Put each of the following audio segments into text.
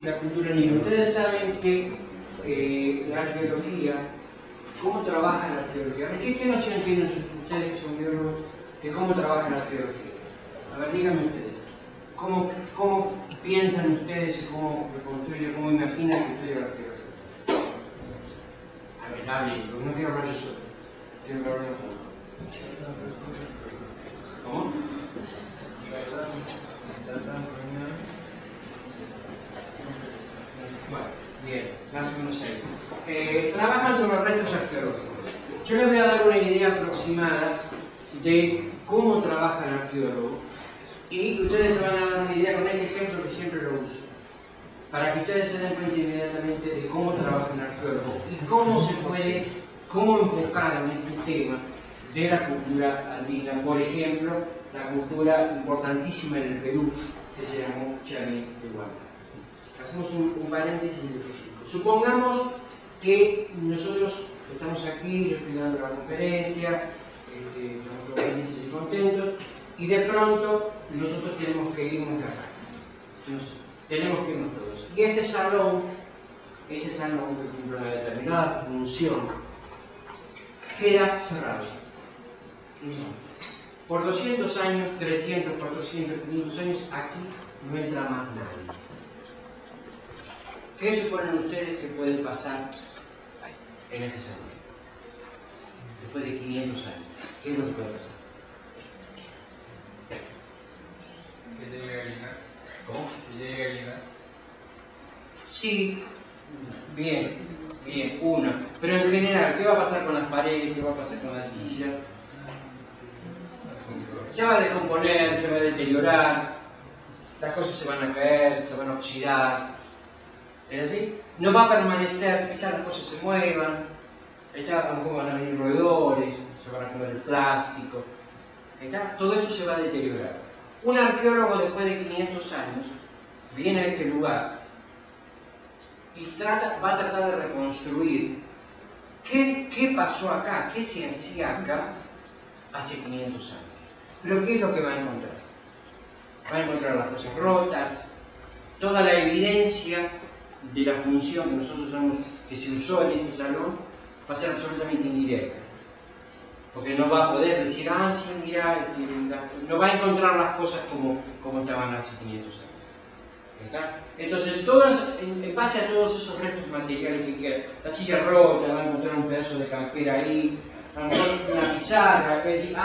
La cultura andina. Ustedes saben que la arqueología, ¿cómo trabaja la arqueología? ¿Qué noción tienen ustedes que son biólogos de cómo trabaja la arqueología? A ver, díganme ustedes. ¿Cómo piensan ustedes y cómo reconstruyen, cómo imaginan que estudia la arqueología? A ver, hablen, porque no quiero hablar yo solo. Quiero hablar yo solo. ¿Cómo? Bueno, bien, más o menos ahí. Trabajan sobre restos arqueológicos. Yo les voy a dar una idea aproximada de cómo trabaja el arqueólogo y ustedes se van a dar una idea con este ejemplo que siempre lo uso, para que ustedes se den cuenta inmediatamente de cómo trabaja el arqueólogo y cómo enfocar en este tema de la cultura andina. Por ejemplo, la cultura importantísima en el Perú, que se llamó Chavín-Tehuacán. Hacemos un paréntesis y les explico. Supongamos que nosotros estamos aquí, yo estoy dando la conferencia, estamos todos felices y contentos, y de pronto nosotros tenemos que irnos de acá. Tenemos que irnos todos. Y este salón que cumple una determinada función, queda cerrado. Por 200 años, 300, 400, 500 años, aquí no entra más nadie. ¿Qué suponen ustedes que puede pasar en este salón? Después de 500 años. ¿Qué es lo que puede pasar? ¿Que llegue a llegar? ¿Cómo? ¿Que llegue a llegar? Sí, bien, una. Pero en general, ¿qué va a pasar con las paredes? ¿Qué va a pasar con las sillas? Se va a descomponer, se va a deteriorar, las cosas se van a caer, se van a oxidar. ¿Es así? No va a permanecer, quizás las cosas se muevan, a lo mejor van a venir roedores, se van a comer el plástico, todo esto se va a deteriorar. Un arqueólogo después de 500 años viene a este lugar y va a tratar de reconstruir qué pasó acá, qué se hacía acá hace 500 años. Pero ¿qué es lo que va a encontrar? Va a encontrar las cosas rotas, toda la evidencia de la función que nosotros sabemos que se usó en este salón va a ser absolutamente indirecta. Porque no va a poder decir, ah, sí, mira, no va a encontrar las cosas como estaban hace 500 años. ¿Está? Entonces, en base a todos esos restos materiales que quedan, la silla rota, va a encontrar un pedazo de campera ahí, a lo mejor una pizarra, que va a decir,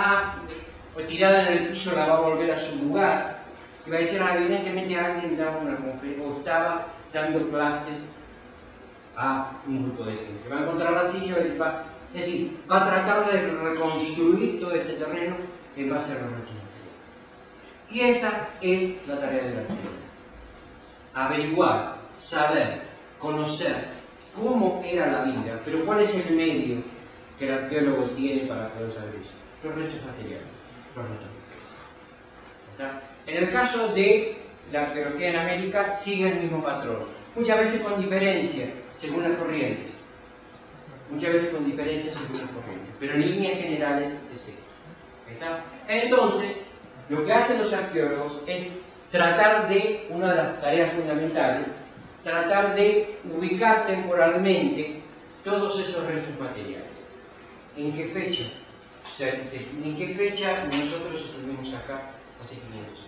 pues tirada en el piso la va a volver a su lugar, y va a decir, evidentemente alguien daba una conferencia, o estaba dando clases a un grupo de gente. Va a encontrar la silla, es decir, va a tratar de reconstruir todo este terreno en base a los restos materiales. Y esa es la tarea del arqueólogo. Averiguar, saber, conocer cómo era la vida, pero cuál es el medio que el arqueólogo tiene para poder saber eso. Los restos materiales. En el caso de la arqueología en América sigue el mismo patrón, muchas veces con diferencia según las corrientes, pero en líneas generales es esto. Entonces, lo que hacen los arqueólogos es tratar de, una de las tareas fundamentales, tratar de ubicar temporalmente todos esos restos materiales. ¿En qué fecha? ¿En qué fecha nosotros estuvimos acá hace 500 años?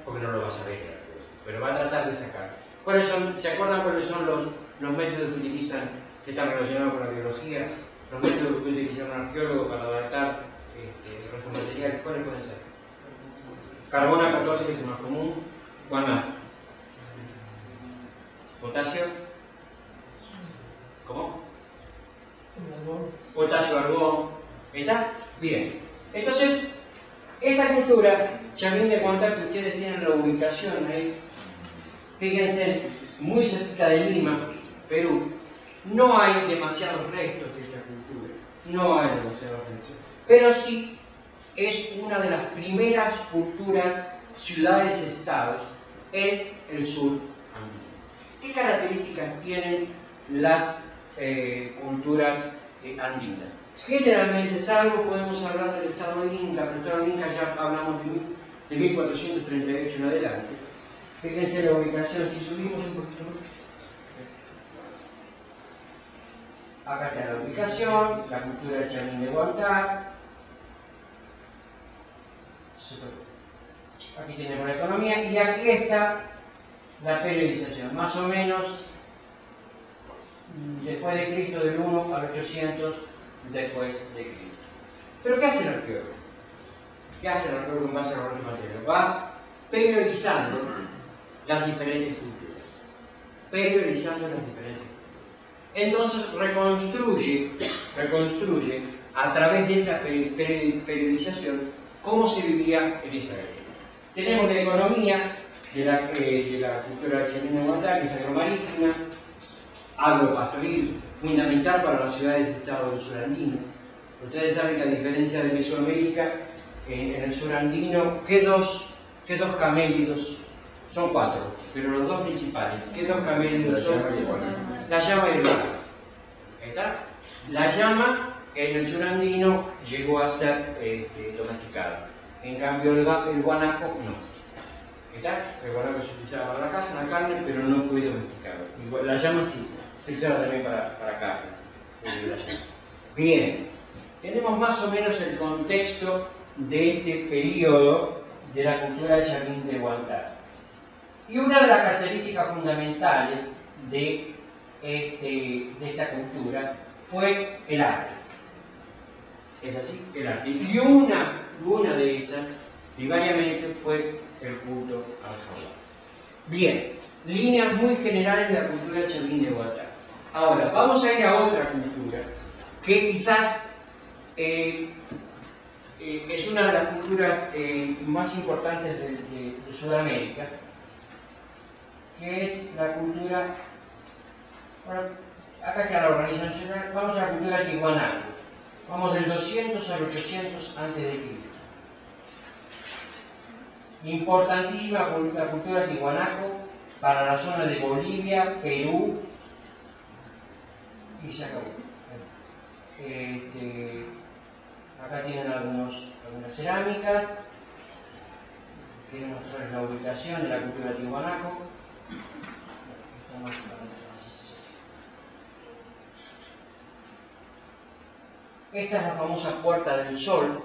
Porque no lo va a saber, pero va a tratar de sacar. ¿Se acuerdan cuáles son los métodos que utilizan, que están relacionados con la biología? Los métodos que utiliza un arqueólogo para datar restos materiales, ¿cuáles pueden ser? Carbono 14, que es el más común. ¿Cuál más? ¿Potasio? ¿Cómo? Potasio, argón. ¿Está? Bien. Entonces, esta cultura, Chavín-Tehuacán, que ustedes tienen la ubicación ahí, fíjense, muy cerca de Lima, Perú, no hay demasiados restos de esta cultura. No hay demasiados restos. Pero sí es una de las primeras culturas, ciudades-estados en el sur andino. ¿Qué características tienen las culturas andinas? Generalmente, salvo podemos hablar del Estado Inca, pero el Estado Inca ya hablamos de 1438 en adelante, Fíjense la ubicación, si subimos un poquito más. Acá está la ubicación, la cultura de Chamín de Huantar. Aquí tenemos la economía y aquí está la periodización, más o menos después de Cristo, del 1 al 800 después de Cristo. Pero ¿qué hace el arqueólogo? ¿Qué hace el arqueólogo en base a los materiales? Va periodizando las diferentes culturas. Periodizando las diferentes culturas. Entonces reconstruye a través de esa periodización cómo se vivía en esa época. Tenemos la economía de la cultura de Chamín de Huantar, que es agromarítima, agropastoril, fundamental para las ciudades-estado del surandino. Ustedes saben que a diferencia de Mesoamérica, en el surandino, ¿qué dos camélidos? Son 4, pero los 2 principales. ¿Qué 2 camélidos son? La llama y el guanaco. ¿Está? La llama en el surandino llegó a ser domesticada. En cambio el guanaco no. ¿Está? El guanaco se utilizaba para la casa, la carne, pero no fue domesticado. Igual, la llama sí, se utilizaba también para carne. Bien, tenemos más o menos el contexto de este periodo de la cultura de Chamín de Huantar. Y una de las características fundamentales de esta cultura fue el arte. ¿Es así? El arte. Y una de esas, primariamente, fue el culto al jaguar. Bien, líneas muy generales de la cultura de Chamín de Huantar. Ahora, vamos a ir a otra cultura que quizás es una de las culturas más importantes de Sudamérica, que es la cultura, bueno, acá está la organización, vamos a la cultura tihuanaco, vamos del 200 al 800 a.C. Importantísima la cultura tihuanaco para la zona de Bolivia, Perú, y se acabó. Acá tienen algunas cerámicas. Quiero mostrarles la ubicación de la cultura tihuanaco. Esta es la famosa Puerta del Sol,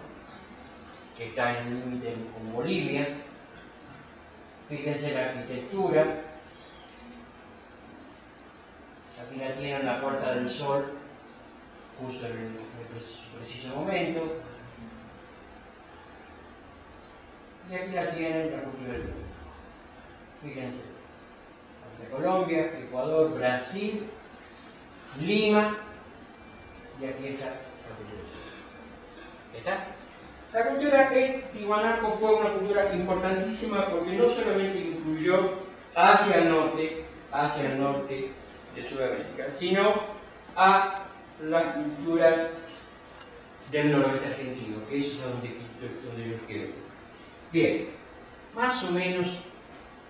que está en el límite con Bolivia. Fíjense la arquitectura. Aquí la tienen, la Puerta del Sol, justo en el preciso momento. Y aquí la tienen, la cultura del mundo. Fíjense. De Colombia, Ecuador, Brasil, Lima, y aquí está la cultura del mundo. ¿Está? La cultura tihuanaco fue una cultura importantísima porque no solamente influyó hacia el norte de Sudamérica, sino a las culturas del noroeste argentino, que eso es donde yo quiero. Bien, más o menos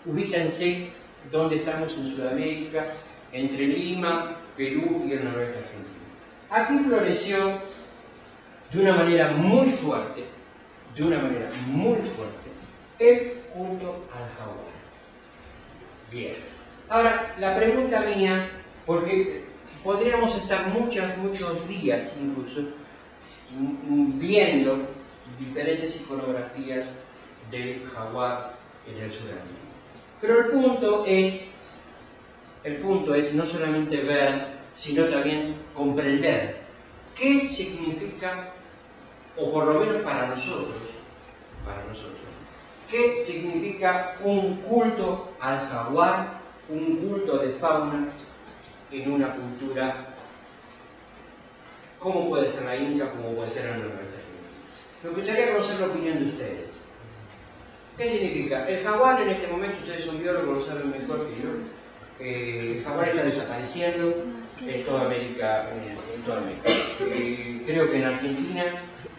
ubíquense dónde estamos en Sudamérica, entre Lima, Perú y el noroeste argentino. Aquí floreció de una manera muy fuerte, el culto al jaguar. Bien. Ahora, la pregunta mía, porque podríamos estar muchos días incluso viendo diferentes iconografías del jaguar en el surandino. Pero el punto es no solamente ver, sino también comprender qué significa, o por lo menos para nosotros, qué significa un culto al jaguar, un culto de fauna en una cultura, como puede ser la inca, como puede ser la noroeste argentina. Me gustaría conocer la opinión de ustedes. ¿Qué significa? El jaguar en este momento, ustedes son biólogos, lo saben mejor que yo, el jaguar está desapareciendo en toda América. Creo que en Argentina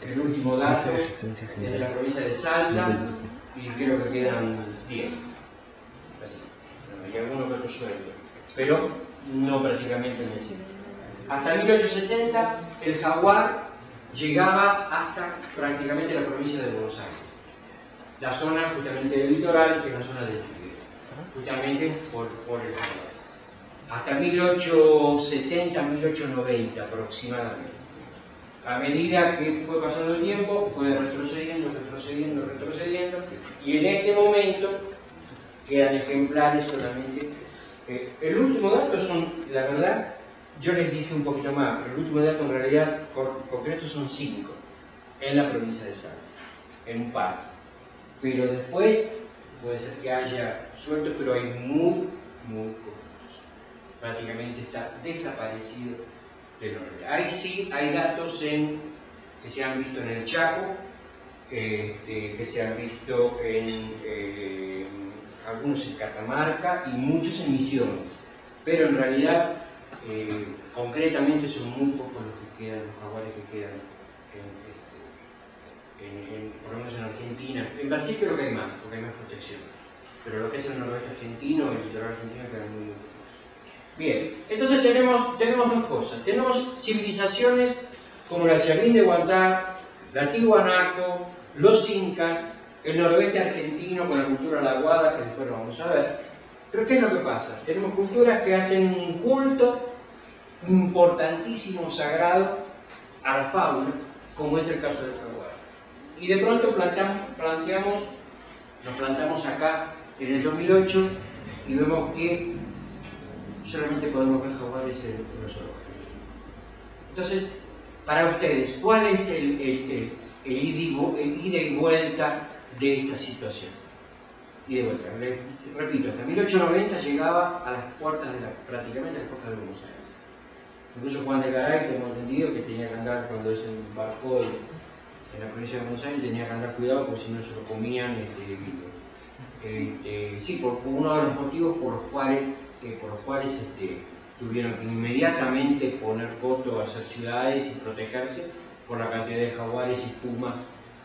el último dato es de la provincia de Salta y creo que quedan 10. Y algunos que otros sueltos, pero no prácticamente en el sitio. Hasta 1870 el jaguar llegaba hasta prácticamente la provincia de Buenos Aires, la zona justamente del litoral, que es la zona del Tigre. justamente por el jaguar. Hasta 1870, 1890 aproximadamente. A medida que fue pasando el tiempo, fue retrocediendo, y en este momento quedan ejemplares solamente. El último dato son, la verdad, yo les dije un poquito más, pero el último dato en realidad concreto son 5 en la provincia de Salta, en un parque. Pero después puede ser que haya sueltos, pero hay muy poquitos. Prácticamente está desaparecido del norte. Ahí sí hay datos que se han visto en el Chaco, que se han visto en algunos en Catamarca y muchos en Misiones. Pero en realidad, concretamente, son muy pocos los que quedan, los jaguares que quedan por lo menos en Argentina. En Brasil creo que hay más, porque hay más protección. Pero lo que es el noroeste argentino, el litoral argentino, quedan muy pocos. Bien, entonces tenemos dos cosas. Tenemos civilizaciones como la Chavín de Huantá, la Tiwanaku, los incas, el noroeste argentino con la cultura laguada, que después lo vamos a ver. Pero ¿qué es lo que pasa? Tenemos culturas que hacen un culto importantísimo, sagrado, a la fauna, como es el caso del jaguar. Y de pronto nos plantamos acá en el 2008 y vemos que solamente podemos ver jaguares en los zoológicos. Entonces, para ustedes, ¿cuál es el ida y vuelta de esta situación? Ida y vuelta. Les repito, hasta 1890 llegaba a las puertas prácticamente a las puertas de Buenos Aires. Incluso Juan de Garay, tengo entendido que tenía que andar, cuando él se embarcó en la provincia de Buenos Aires, tenía que andar cuidado porque si no se lo comían vivo. Sí, por uno de los motivos por los cuales tuvieron que inmediatamente poner coto a hacer ciudades y protegerse por la cantidad de jaguares y pumas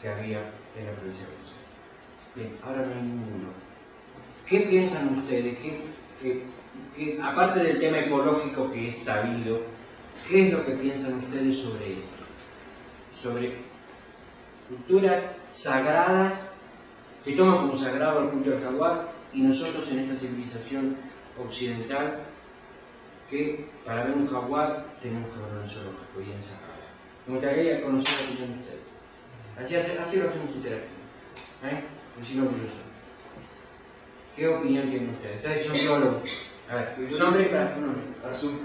que había en la provincia de Buenos Aires. Bien, ahora no hay ninguno. ¿Qué piensan ustedes? Aparte del tema ecológico que es sabido, ¿qué es lo que piensan ustedes sobre esto? Sobre culturas sagradas que toman como sagrado el culto del jaguar, y nosotros en esta civilización occidental que para ver un jaguar tenemos que verlo en zoológico y en sacado. Me gustaría conocer la opinión de ustedes. Así lo hacemos interactivo. Pues si no, orgulloso. ¿Qué opinión tienen ustedes? Ustedes son biólogos. A ver, ¿tu nombre para tu nombre? Arzum.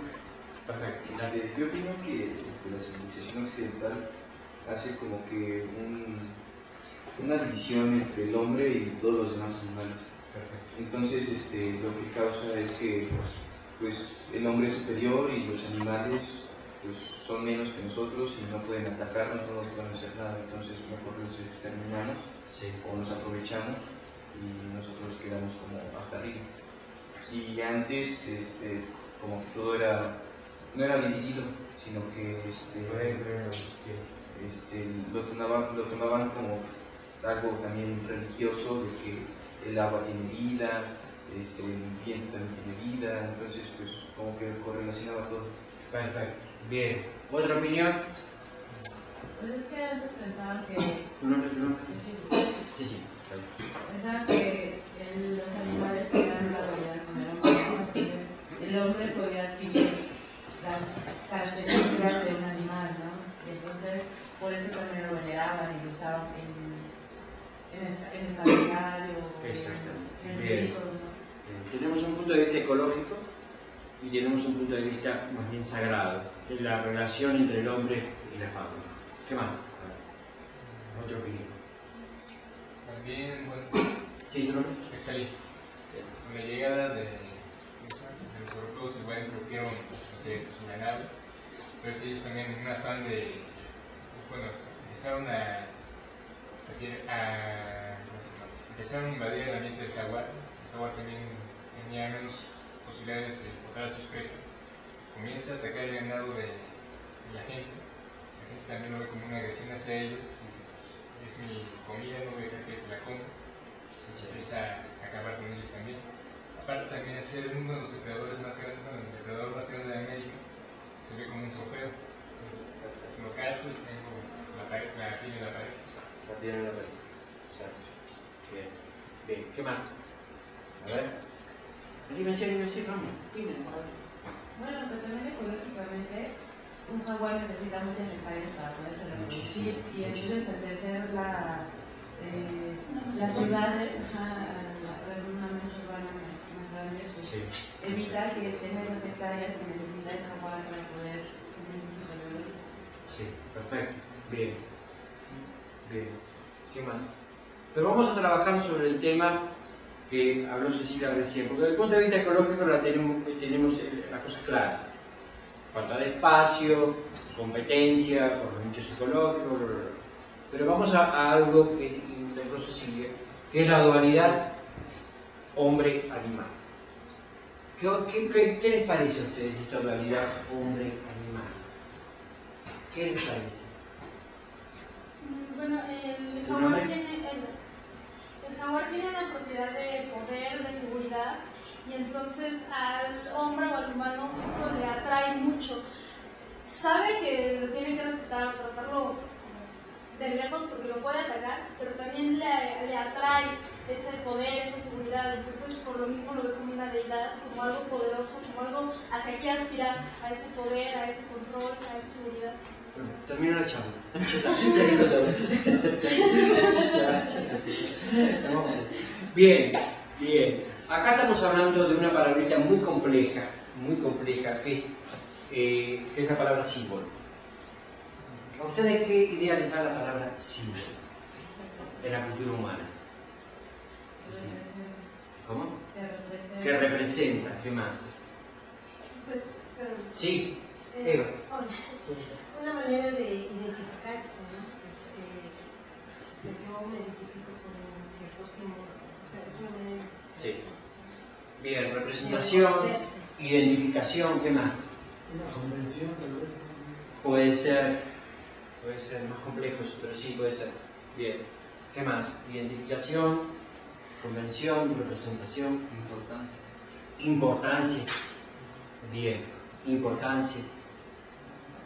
Perfecto. Yo opino que la civilización occidental hace como que una división entre el hombre y todos los demás animales. Perfecto. Entonces, lo que causa es que pues, el hombre es superior y los animales pues, son menos que nosotros y no pueden atacarnos, no nos pueden hacer nada. Entonces, mejor los exterminamos o nos aprovechamos y nosotros quedamos como hasta arriba. Y antes, como que todo no era dividido, sino que lo tomaban como algo también religioso, de que el agua tiene vida, el viento también tiene vida, entonces pues como que correlacionaba todo. Perfecto. Bien. ¿Otra opinión? Pues es que antes pensaban que... ¿Tu nombre? Sí. Pensaban que los animales tenían la habilidad de comer humano, entonces el hombre podía adquirir las características de un animal, ¿no? Y entonces por eso también lo veneraban y lo usaban en el calendario, en ricos, ¿no? Tenemos un punto de vista ecológico y tenemos un punto de vista más bien sagrado, en la relación entre el hombre y la fauna. ¿Qué más? Otra opinión. También, bueno, Sí, ¿tu nombre? está ahí. Con la llegada de los europeos igual introdujeron, no sé, su ganado, pero ellos también en un afán de, bueno, empezaron a invadir el ambiente del jaguar. El jaguar también tenía menos posibilidades de encontrar sus presas. Comienza a atacar el ganado de la gente. La gente también lo ve como una agresión hacia ellos. Es mi comida, no voy a dejar que se la coma. Entonces empieza a acabar con ellos también. Aparte también de ser uno de los depredadores más grandes, el depredador más grande de América, se ve como un trofeo. Entonces lo cazo y tengo la piel de la pared. La piel de la pared. Exacto. Bien. ¿Qué más? A ver. Dimensión, vamos, dime. Bueno, pero también ecológicamente un jaguar necesita muchas hectáreas para poderse reproducir y entonces al crecer las ciudades, una mancha urbana más grande, pues Sí. evita que tenga esas hectáreas que necesita el jaguar para poder cumplir su ciclo biológico. Sí, perfecto. Bien. Bien. ¿Qué más? Pero vamos a trabajar sobre el tema que habló Cecilia recién, porque desde el punto de vista ecológico tenemos las cosas claras. Falta de espacio, competencia, por los nichos ecológicos, pero vamos a algo que intentó Cecilia, que es la dualidad hombre-animal. ¿Qué les parece a ustedes esta dualidad hombre-animal? ¿Qué les parece? Bueno, el jaguar tiene una propiedad de poder, de seguridad, y entonces al hombre o al humano eso le atrae mucho. Sabe que lo tiene que respetar, tratarlo de lejos porque lo puede atacar, pero también le atrae ese poder, esa seguridad. Entonces por lo mismo lo ve como una deidad, como algo poderoso, como algo hacia qué aspirar, a ese poder, a ese control, a esa seguridad. Bueno, termino la charla. Te digo todo. Bien, bien. Acá estamos hablando de una palabrita muy compleja, que es la palabra símbolo. ¿A ustedes qué idea les da la palabra símbolo en la cultura humana? ¿Cómo? ¿Qué representa? ¿Qué más? Pues, Sí, Eva. Una manera de identificarse, ¿no? Yo me identifico con ciertos símbolos, o sea, es una manera de Sí. Bien, representación, identificación, ¿qué más? Una convención, tal vez. Puede ser más complejo, pero sí puede ser. Bien, ¿qué más? Identificación, convención, representación, importancia. Bien, importancia.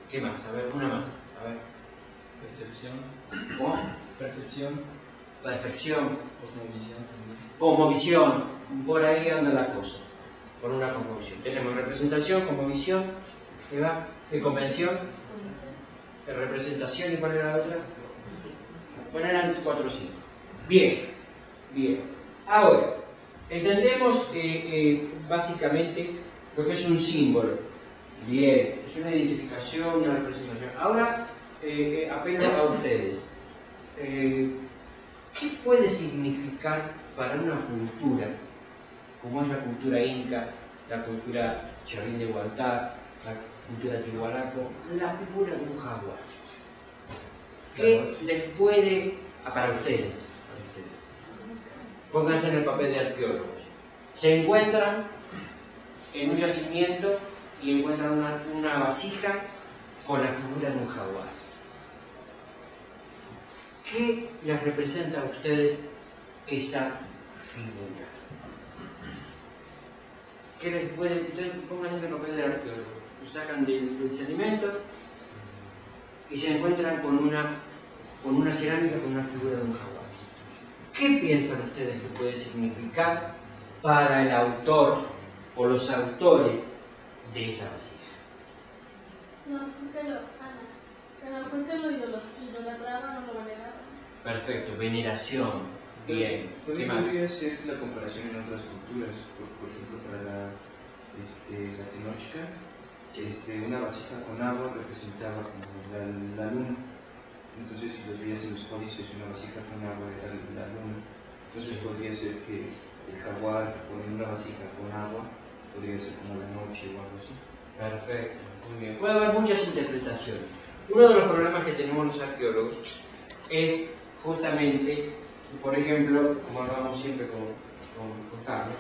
¿Qué más? A ver, una más. A ver. Percepción. ¿Cómo? Percepción. Perfección. Cosmovisión también. Cosmovisión. Por ahí anda la cosa. Por una cosmovisión. Tenemos representación, cosmovisión. ¿Qué va? Convención. Representación. ¿Y cuál era la otra? Bueno, eran 4 o 5. Bien. Bien. Ahora, entendemos básicamente lo que es un símbolo. Bien, es una identificación, una representación. Ahora apelo a ustedes. ¿Qué puede significar para una cultura, como es la cultura inca, la cultura charrín de Huantar, la cultura tihuanaco, la figura de un jaguar? ¿Qué les puede, para ustedes, pónganse en el papel de arqueólogos, se encuentran en un yacimiento y encuentran una vasija con la figura de un jaguar? ¿Qué les representa a ustedes esa figura? ¿Qué les puede? Ustedes pónganse en el papel del arqueólogo, lo sacan del sedimento y se encuentran con una cerámica con una figura de un jaguar. ¿Qué piensan ustedes que puede significar para el autor o los autores de esa vasija? ¿Por qué lo idolatraban o lo veneraban? Perfecto, veneración. Bien. ¿Qué También más? podría ser la comparación en otras culturas, por ejemplo para la Tenochca, una vasija con agua representaba como la luna. Entonces si los veías en los códices, una vasija con agua era la luna. Entonces podría ser que el jaguar con una vasija con agua podría ser como la noche o algo así. Perfecto, muy bien. Puede haber muchas interpretaciones. Uno de los problemas que tenemos los arqueólogos es justamente, por ejemplo, como hablamos siempre con Carlos,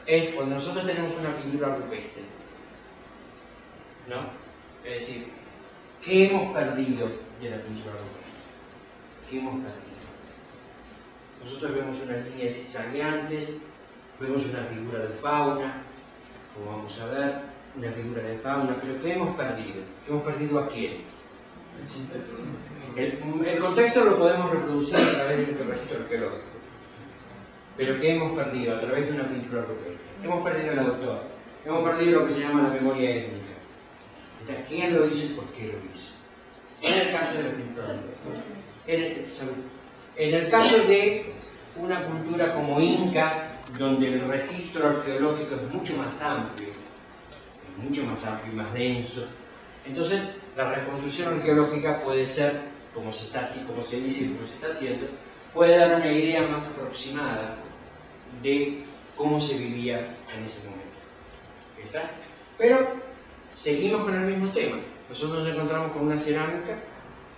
es cuando nosotros tenemos una pintura rupestre, ¿no? Es decir, ¿qué hemos perdido de la pintura rupestre? ¿Qué hemos perdido? Nosotros vemos unas líneas zigzagueantes, vemos una figura de fauna, como vamos a ver, una figura de fauna, pero ¿qué hemos perdido? ¿Hemos perdido a quién? El contexto lo podemos reproducir a través del registro arqueológico. pero que hemos perdido a través de una pintura rupestre. Hemos perdido el autor, hemos perdido lo que se llama la memoria étnica. ¿Quién lo hizo y por qué lo hizo? En el caso de la pintura rupestre. En el caso de una cultura como Inca, donde el registro arqueológico es mucho más amplio y más denso, entonces la reconstrucción arqueológica puede ser, como se dice y como se está haciendo, puede dar una idea más aproximada de cómo se vivía en ese momento. ¿Está? Pero seguimos con el mismo tema. Nosotros nos encontramos con una cerámica,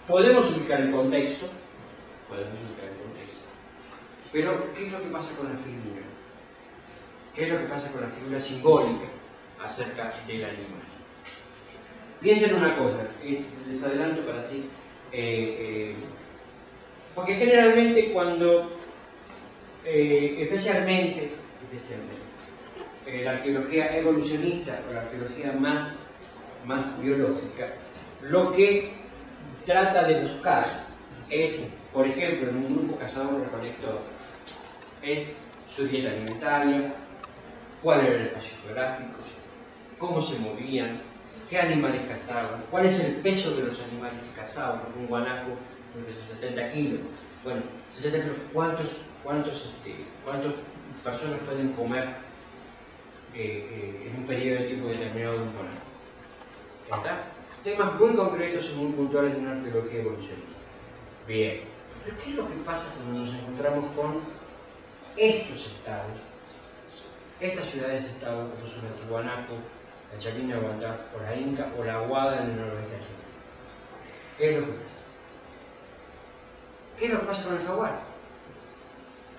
podemos ubicar el contexto, pero ¿qué es lo que pasa con la figura? ¿Qué es lo que pasa con la figura simbólica acerca del animal? Piensen una cosa, les adelanto para así, porque generalmente cuando, especialmente la arqueología evolucionista o la arqueología más biológica, lo que trata de buscar es, por ejemplo, en un grupo cazador-recolector, es su dieta alimentaria, cuál era el espacio geográfico, cómo se movían, qué animales cazaban, cuál es el peso de los animales que cazaban. Un guanaco pesa 70 kilos. Bueno, 70 kilos, ¿cuántas personas pueden comer en un periodo de tiempo determinado de un guanaco? ¿Está? Temas muy concretos y muy puntuales de una arqueología evolucionista. Bien, pero ¿qué es lo que pasa cuando nos encontramos con estos estados, estas ciudades-estado como son el Tiwanaku, la Chalina Guantá, o la Inca, o la Aguada en el noroeste argentino? ¿Qué es lo que pasa? ¿Qué es lo que pasa con el jaguar?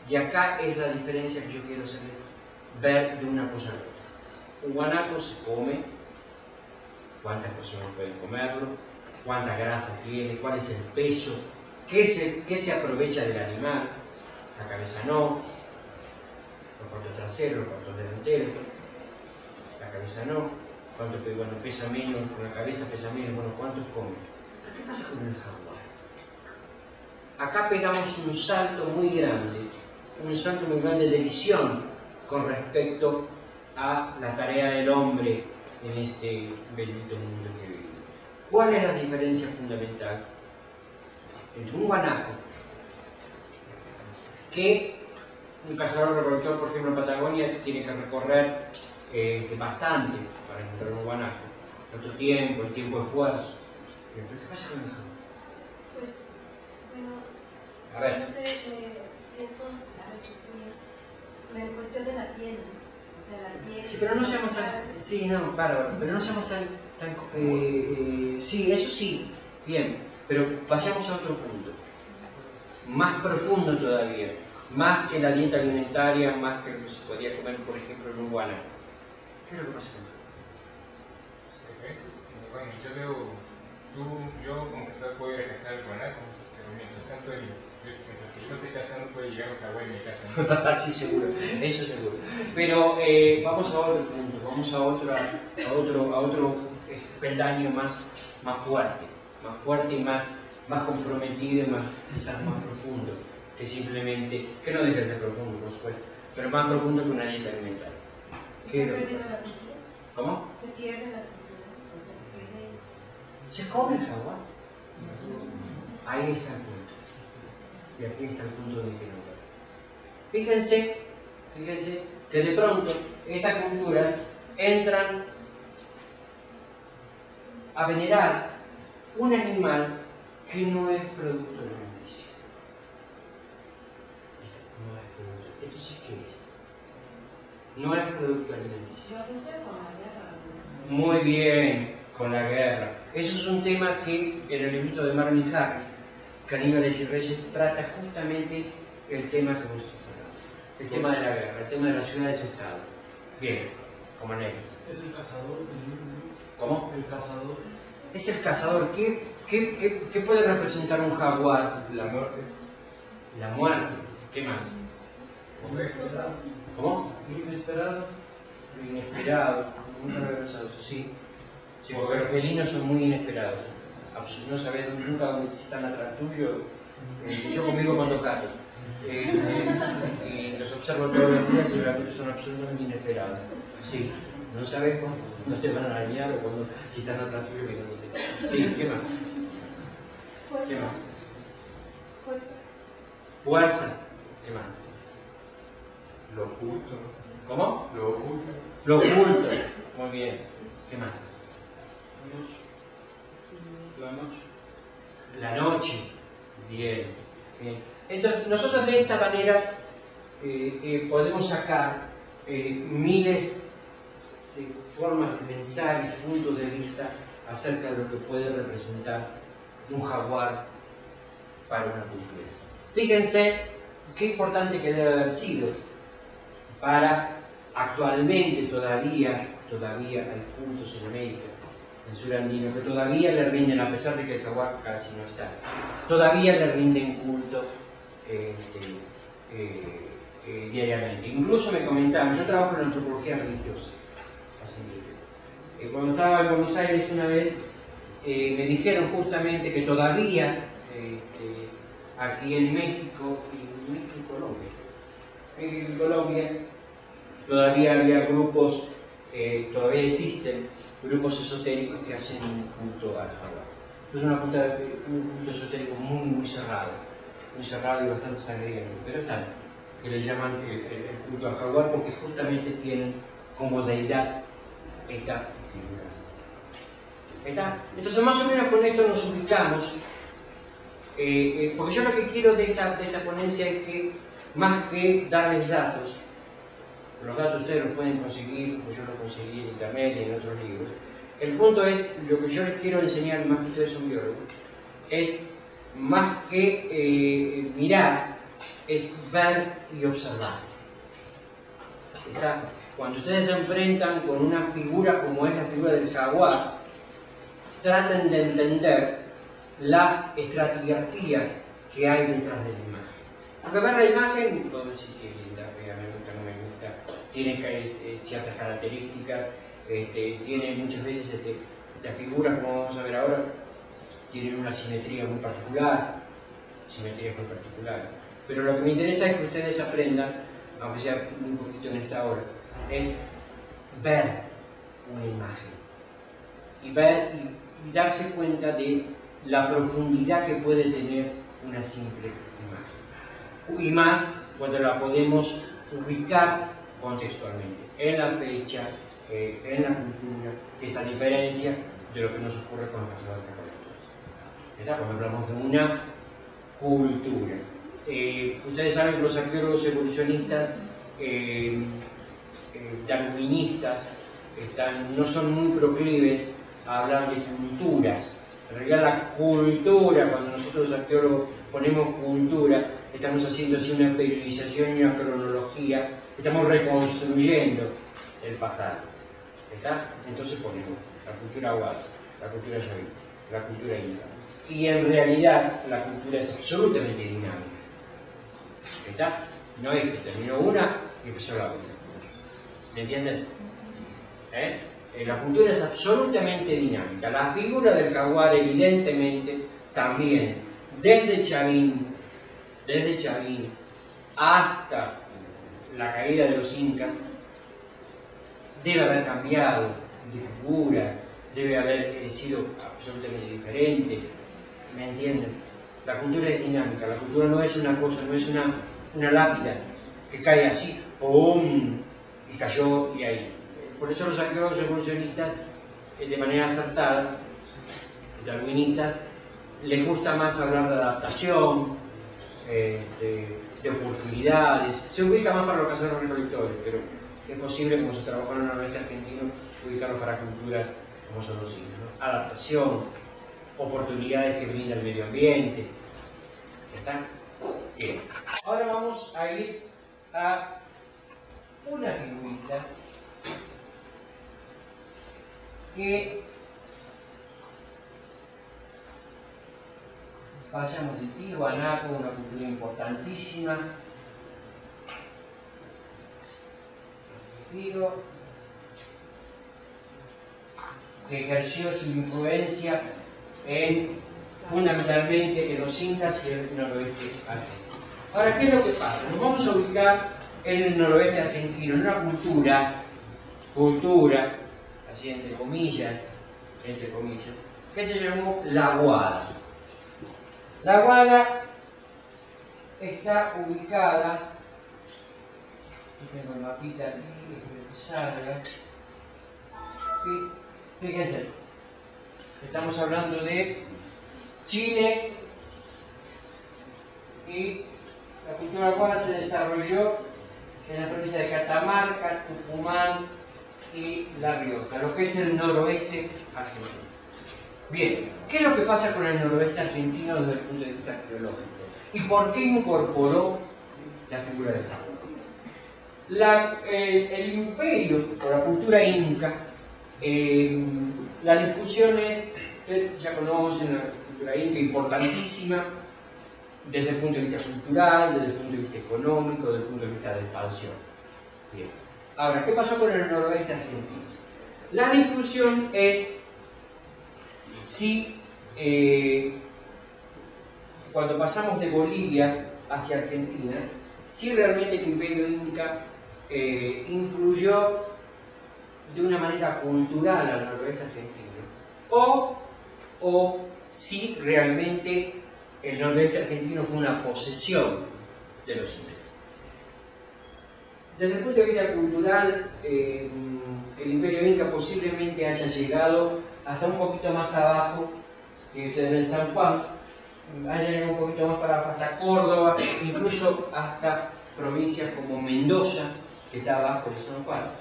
Y acá es la diferencia que yo quiero ver de una cosa a otra. Un guanaco se come, cuántas personas pueden comerlo, cuánta grasa tiene, cuál es el peso, qué se aprovecha del animal, la cabeza no, los cuartos traseros, los cuartos delanteros, la cabeza no, cuánto pesa menos, con la cabeza pesa menos, bueno, cuántos comen. ¿Pero qué pasa con el jaguar? Acá pegamos un salto muy grande de visión con respecto a la tarea del hombre en este bendito mundo que vivimos. ¿Cuál es la diferencia fundamental entre un guanaco que un cazador-recolector, por ejemplo en Patagonia, tiene que recorrer bastante para encontrar un guanaco? Otro tiempo, el tiempo de esfuerzo. ¿Pero qué pasa con el jaguar? Pues, bueno, A ver. no sé, pienso, a veces, en cuestión de la piel, o sea, la piel... Sí, pero no seamos tan... Sí, no, bárbaro, pero no seamos tan sí, eso sí, bien, pero vayamos a otro punto, más profundo todavía, más que la dieta alimentaria, más que lo que se podía comer, por ejemplo, en un guanaco. ¿Qué es lo que pasa con eso? Bueno, yo veo, yo como cazador puedo ir a cazar el guanaco, pero mientras tanto, mientras que yo estoy cazando, puede llegar un jaguar en mi casa. Sí, seguro, eso seguro. Pero vamos a otro punto, vamos a otro peldaño más fuerte y más comprometido y quizás más profundo, que simplemente, que no deja de ser profundo, por supuesto, pero más profundo que una dieta alimentaria. ¿Se pierde la cultura? ¿Cómo? Se pierde la cultura, o sea, se pierde... ¿Se come el jaguar? Ahí está el punto. Y aquí está el punto donde quiero ver. Fíjense que de pronto estas culturas entran a venerar un animal que no es producto alimenticio. No es producto. Entonces, ¿qué es? No es producto alimenticio. Lo asocia con la guerra. Muy bien, con la guerra. Eso es un tema que en el librito de Marvin Harris, Caníbales y Reyes, trata justamente el tema que vos estás hablando. El tema de la guerra, el tema de las ciudades-estado. Bien, como anécdota. ¿Es el cazador también, Luis? ¿Cómo? El cazador. Es el cazador. ¿Qué puede representar un jaguar? La muerte. La muerte. ¿Qué más? ¿Cómo? Muy inesperado. Lo inesperado. Nunca lo había pensado eso, sí. Sí, porque los felinos son muy inesperados. No sabes nunca dónde están atrás tuyo. Yo convivo con 2 gatos. Y los observo todos los días y realmente son absolutamente inesperados. Sí, no sabes cuándo no te van a dañar o cuando, si están atrás tuyo mirándote. Sí, ¿qué más? ¿Qué más? Fuerza. Fuerza. ¿Qué más? Lo oculto. ¿Cómo? Lo oculto. Lo oculto. Muy bien. ¿Qué más? La noche. La noche. Bien. Bien. Entonces, nosotros de esta manera podemos sacar miles de formas de pensar y puntos de vista acerca de lo que puede representar un jaguar para una cultura. Fíjense qué importante que debe haber sido para actualmente todavía hay cultos en América, en Surandino, que todavía le rinden, a pesar de que el jaguar casi no está, todavía le rinden culto diariamente. Incluso me comentaban, yo trabajo en antropología religiosa, cuando estaba en Buenos Aires una vez, me dijeron justamente que todavía aquí en México y en Colombia todavía había grupos, todavía existen grupos esotéricos que hacen un culto al jaguar. Es un culto esotérico muy cerrado y bastante sangriento, pero están, que le llaman el culto al jaguar porque justamente tienen como deidad esta figura. ¿Está? Entonces más o menos con esto nos ubicamos, porque yo lo que quiero de esta ponencia es que, más que darles datos, los datos ustedes los pueden conseguir, como yo los conseguí en internet y en otros libros, el punto es, lo que yo les quiero enseñar, más que ustedes son biólogos, es más que mirar, es ver y observar. ¿Está? Cuando ustedes se enfrentan con una figura como es la figura del jaguar, traten de entender la estratigrafía que hay detrás de la imagen. Porque ver la imagen, puedo decir si es linda, me gusta, no me gusta, tiene ciertas características, tiene muchas veces las figuras, como vamos a ver ahora, tienen una simetría muy particular, pero lo que me interesa es que ustedes aprendan, aunque sea un poquito en esta hora, es ver una imagen y ver y darse cuenta de la profundidad que puede tener una simple imagen, y más cuando la podemos ubicar contextualmente en la fecha, en la cultura, que es a diferencia de lo que nos ocurre con los cazadores recolectores. Cuando hablamos de una cultura, ustedes saben que los arqueólogos evolucionistas darwinistas no son muy proclives a hablar de culturas. En realidad la cultura, cuando nosotros los arqueólogos ponemos cultura, estamos haciendo así una periodización y una cronología, estamos reconstruyendo el pasado. ¿Está? Entonces ponemos la cultura Huayna, la cultura Yaví, la cultura Inca. Y en realidad la cultura es absolutamente dinámica. ¿Está? No es que terminó una y empezó la otra. ¿Me entienden? La cultura es absolutamente dinámica. La figura del jaguar, evidentemente, también, desde Chavín hasta la caída de los incas, debe haber cambiado de figura, debe haber sido absolutamente diferente. ¿Me entienden? La cultura es dinámica, la cultura no es una cosa, no es una lápida que cae así, ¡pum! Y cayó y ahí. Por eso los arqueólogos evolucionistas, de manera acertada, darwinistas, les gusta más hablar de adaptación, de oportunidades. Se ubica más para los cazadores recolectores, pero es posible, como se trabajó en el noroeste argentino, ubicarlos para culturas como son los indios, ¿no? Adaptación, oportunidades que brinda el medio ambiente. ¿Está? Bien. Ahora vamos a ir a una figurita que vayamos de Tiwanaku, una cultura importantísima. Que ejerció su influencia fundamentalmente en los incas y en el noroeste argentino. Ahora, ¿qué es lo que pasa? Nos vamos a ubicar en el noroeste argentino, en una cultura, así entre comillas, que se llamó La Aguada. La Aguada está ubicada, tengo el mapita aquí, espero que salga. Fíjense, estamos hablando de Chile y la cultura aguada se desarrolló en la provincia de Catamarca, Tucumán y La Rioja, lo que es el noroeste argentino. Bien, ¿qué es lo que pasa con el noroeste argentino desde el punto de vista geológico? ¿Y por qué incorporó la figura del agua? El imperio o la cultura inca, la discusión es, ya conocen la cultura inca, importantísima desde el punto de vista cultural, desde el punto de vista económico, desde el punto de vista de expansión. Bien. Ahora, ¿qué pasó con el noroeste argentino? La discusión es si cuando pasamos de Bolivia hacia Argentina, si realmente el imperio inca influyó de una manera cultural al noroeste argentino, o si realmente el noroeste argentino fue una posesión de los incas. Desde el punto de vista cultural, el imperio inca posiblemente haya llegado hasta un poquito más abajo que ustedes ven San Juan, haya llegado un poquito más para abajo, hasta Córdoba, incluso hasta provincias como Mendoza, que está abajo de San Juan,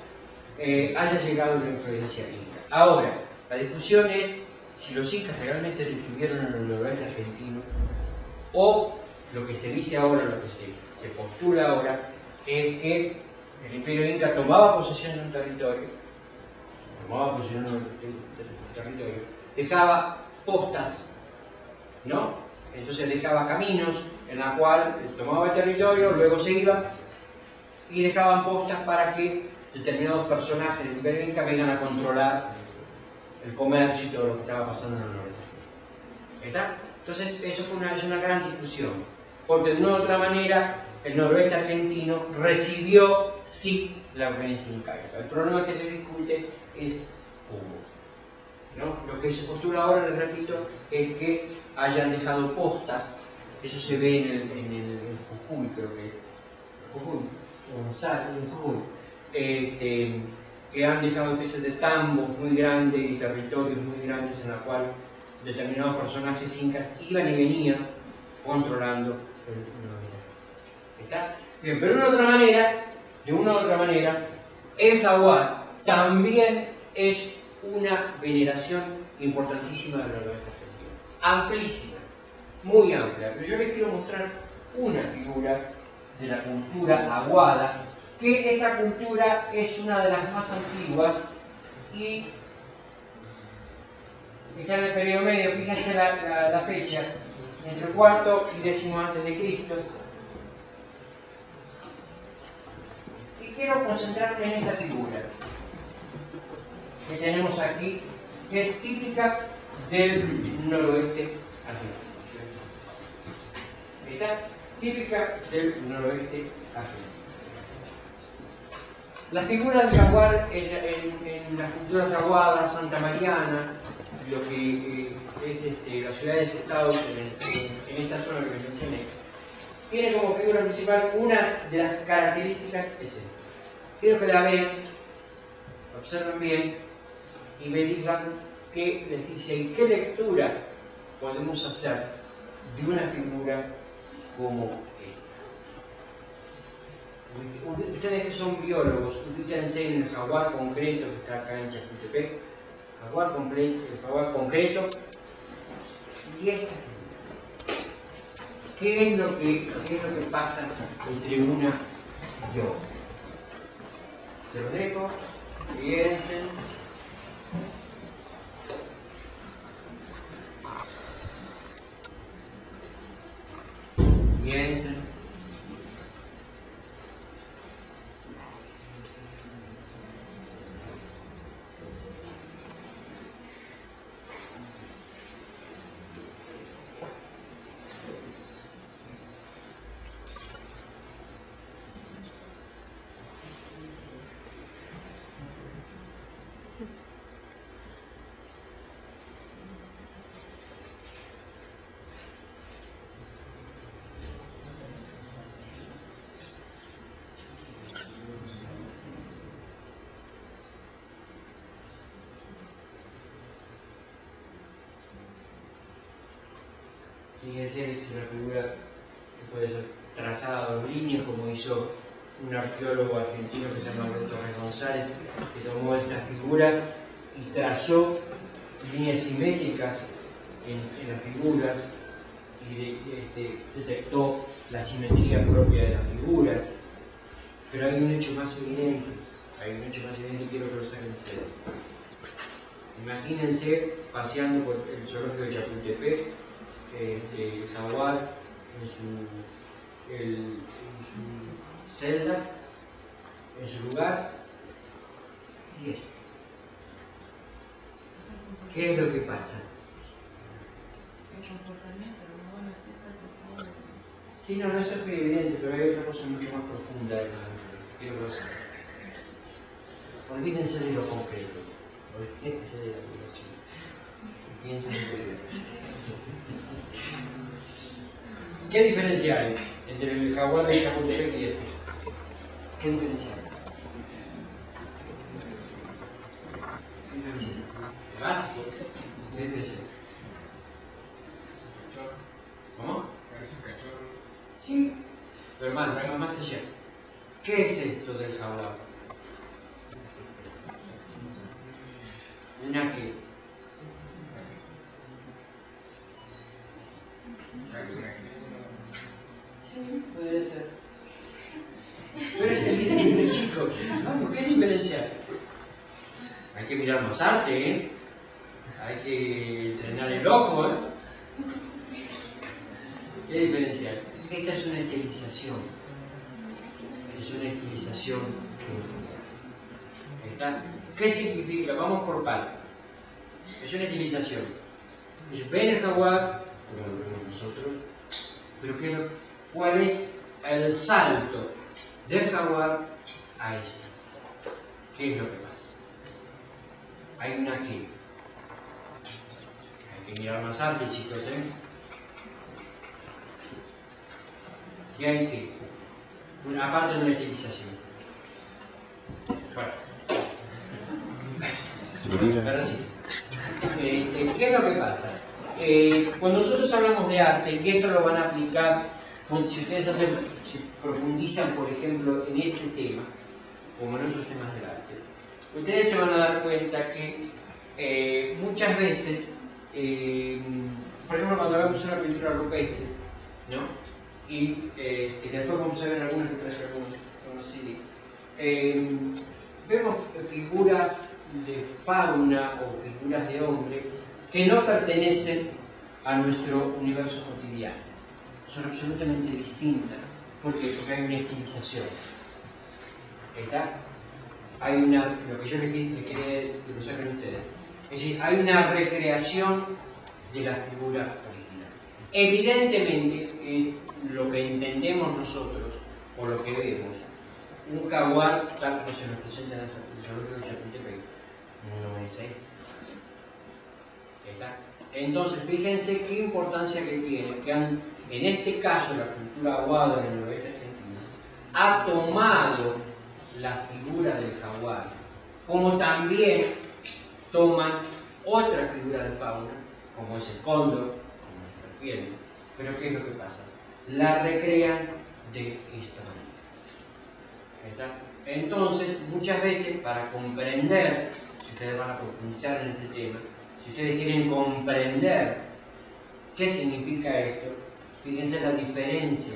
haya llegado la influencia inca. Ahora, la discusión es si los incas realmente estuvieron en el noroeste argentino, o lo que se dice ahora, lo que se postula ahora, es que el imperio inca tomaba posesión de un territorio, dejaba postas, ¿no? Entonces dejaba caminos en la cual tomaba el territorio, luego se iba y dejaban postas para que determinados personajes del imperio inca vengan a controlar el comercio y todo lo que estaba pasando en el norte. ¿Está? Entonces, eso es una gran discusión, porque de una u otra manera el noroeste argentino recibió, sí, la influencia incaica. El problema que se discute es cómo, ¿no? Lo que se postula ahora, les repito, es que hayan dejado postas, eso se ve en Jujuy, creo que es, Jujuy, que han dejado especies de tambos muy grandes y territorios muy grandes en la cual determinados personajes incas iban y venían controlando el noroeste. ¿Está? Bien, pero de una u otra manera, el jaguar también es una veneración importantísima del noroeste argentino. Amplísima, muy amplia. Pero yo les quiero mostrar una figura de la cultura aguada, que esta cultura es una de las más antiguas y está en el periodo medio. Fíjense la fecha, entre el cuarto y décimo antes de Cristo. Y quiero concentrarme en esta figura que tenemos aquí, que es típica del noroeste argentino. ¿Está? Típica del noroeste argentino. La figura del jaguar en las culturas aguadas, Santa Mariana, lo que es las ciudades-estados en esta zona que mencioné, tiene como figura principal una de las características es esta. Quiero que la vean, observen bien y me digan qué les dice y qué lectura podemos hacer de una figura como esta. Ustedes que son biólogos, ubíquense en el jaguar concreto que está acá en Chapultepec, el jaguar concreto, y esta figura. ¿Qué es lo que pasa entre una y otra? Se lo dejo, piensen. Piensen. es una figura que puede ser trazada en líneas, como hizo un arqueólogo argentino que se llama Alberto González, que tomó esta figura y trazó líneas simétricas en las figuras y detectó la simetría propia de las figuras. Pero hay un hecho más evidente, y quiero que lo saquen ustedes. Imagínense paseando por el zoológico de Chapultepec, el jaguar en su celda, en su lugar, y esto. ¿Qué es lo que pasa? Sí, no, eso es muy evidente, pero hay otra cosa mucho más profunda, quiero que lo sepan. Olvídense de lo concreto, olvídense de la vida chica. Piensen en lo ¿Qué diferencia hay entre el jaguar de Chapultepec y este? ¿Qué diferencia hay? Básico. ¿Qué diferencia hay? ¿Cómo? Parece un cachorro. Sí, pero hermano, más allá. ¿Qué es esto del jaguar? ¿Una qué? Sí, puede ser. Pero es evidente, chicos. ¿Por qué diferenciar? Hay que mirar más arte, ¿eh? Hay que entrenar el ojo, ¿eh? ¿Qué diferenciar? Esta es una estilización. Es una estilización. ¿Está? ¿Qué significa? Vamos por partes. Es una estilización. Ellos ven el jaguar, como lo vemos nosotros, pero ¿cuál es el salto del jaguar a esto? ¿Qué es lo que pasa? Hay una qué. Hay que mirar más arte, chicos, ¿eh? ¿Qué hay que? Aparte de una estilización. Bueno. Ahora sí. ¿Qué es lo que pasa? Cuando nosotros hablamos de arte, y esto lo van a aplicar, si ustedes si profundizan, por ejemplo, en este tema, como en otros temas del arte, ustedes se van a dar cuenta que muchas veces, por ejemplo, cuando vemos una pintura rupestre, ¿no? Y después vamos a ver algunas que traje algunos CD. Vemos figuras de fauna o figuras de hombre que no pertenecen a nuestro universo cotidiano. Son absolutamente distintas. ¿Por qué? Porque hay una estilización. ¿Está? Hay lo que yo les quería que lo saquen ustedes. Es decir, hay una recreación de la figura original. Evidentemente, lo que entendemos nosotros, o lo que vemos, un jaguar, tal como se nos presenta en el zoológico de Chapultepec, no es esto. ¿Está? Entonces, fíjense qué importancia que tiene, que en este caso la cultura aguada en el oeste argentino ha tomado la figura del jaguar, como también toman otras figuras de fauna, como es el cóndor, como la serpiente. Pero ¿qué es lo que pasa? La recrean de esta manera. Entonces, muchas veces, para comprender, si ustedes van a profundizar en este tema, si ustedes quieren comprender qué significa esto, fíjense la diferencia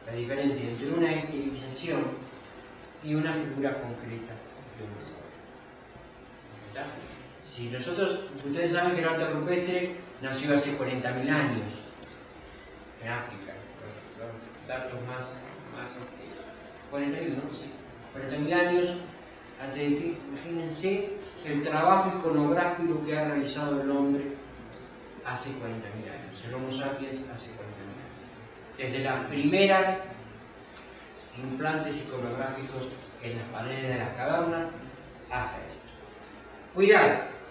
entre una estilización y una figura concreta de un jaguar. Si nosotros, ustedes saben que el arte rupestre nació hace 40.000 años en África, datos más 41, ¿no? Sí, 40.000 años antes de que, imagínense el trabajo iconográfico que ha realizado el hombre hace 40.000 años, el Homo sapiens hace 40.000 años. Desde las primeras implantes iconográficos en las paredes de las cavernas hasta esto.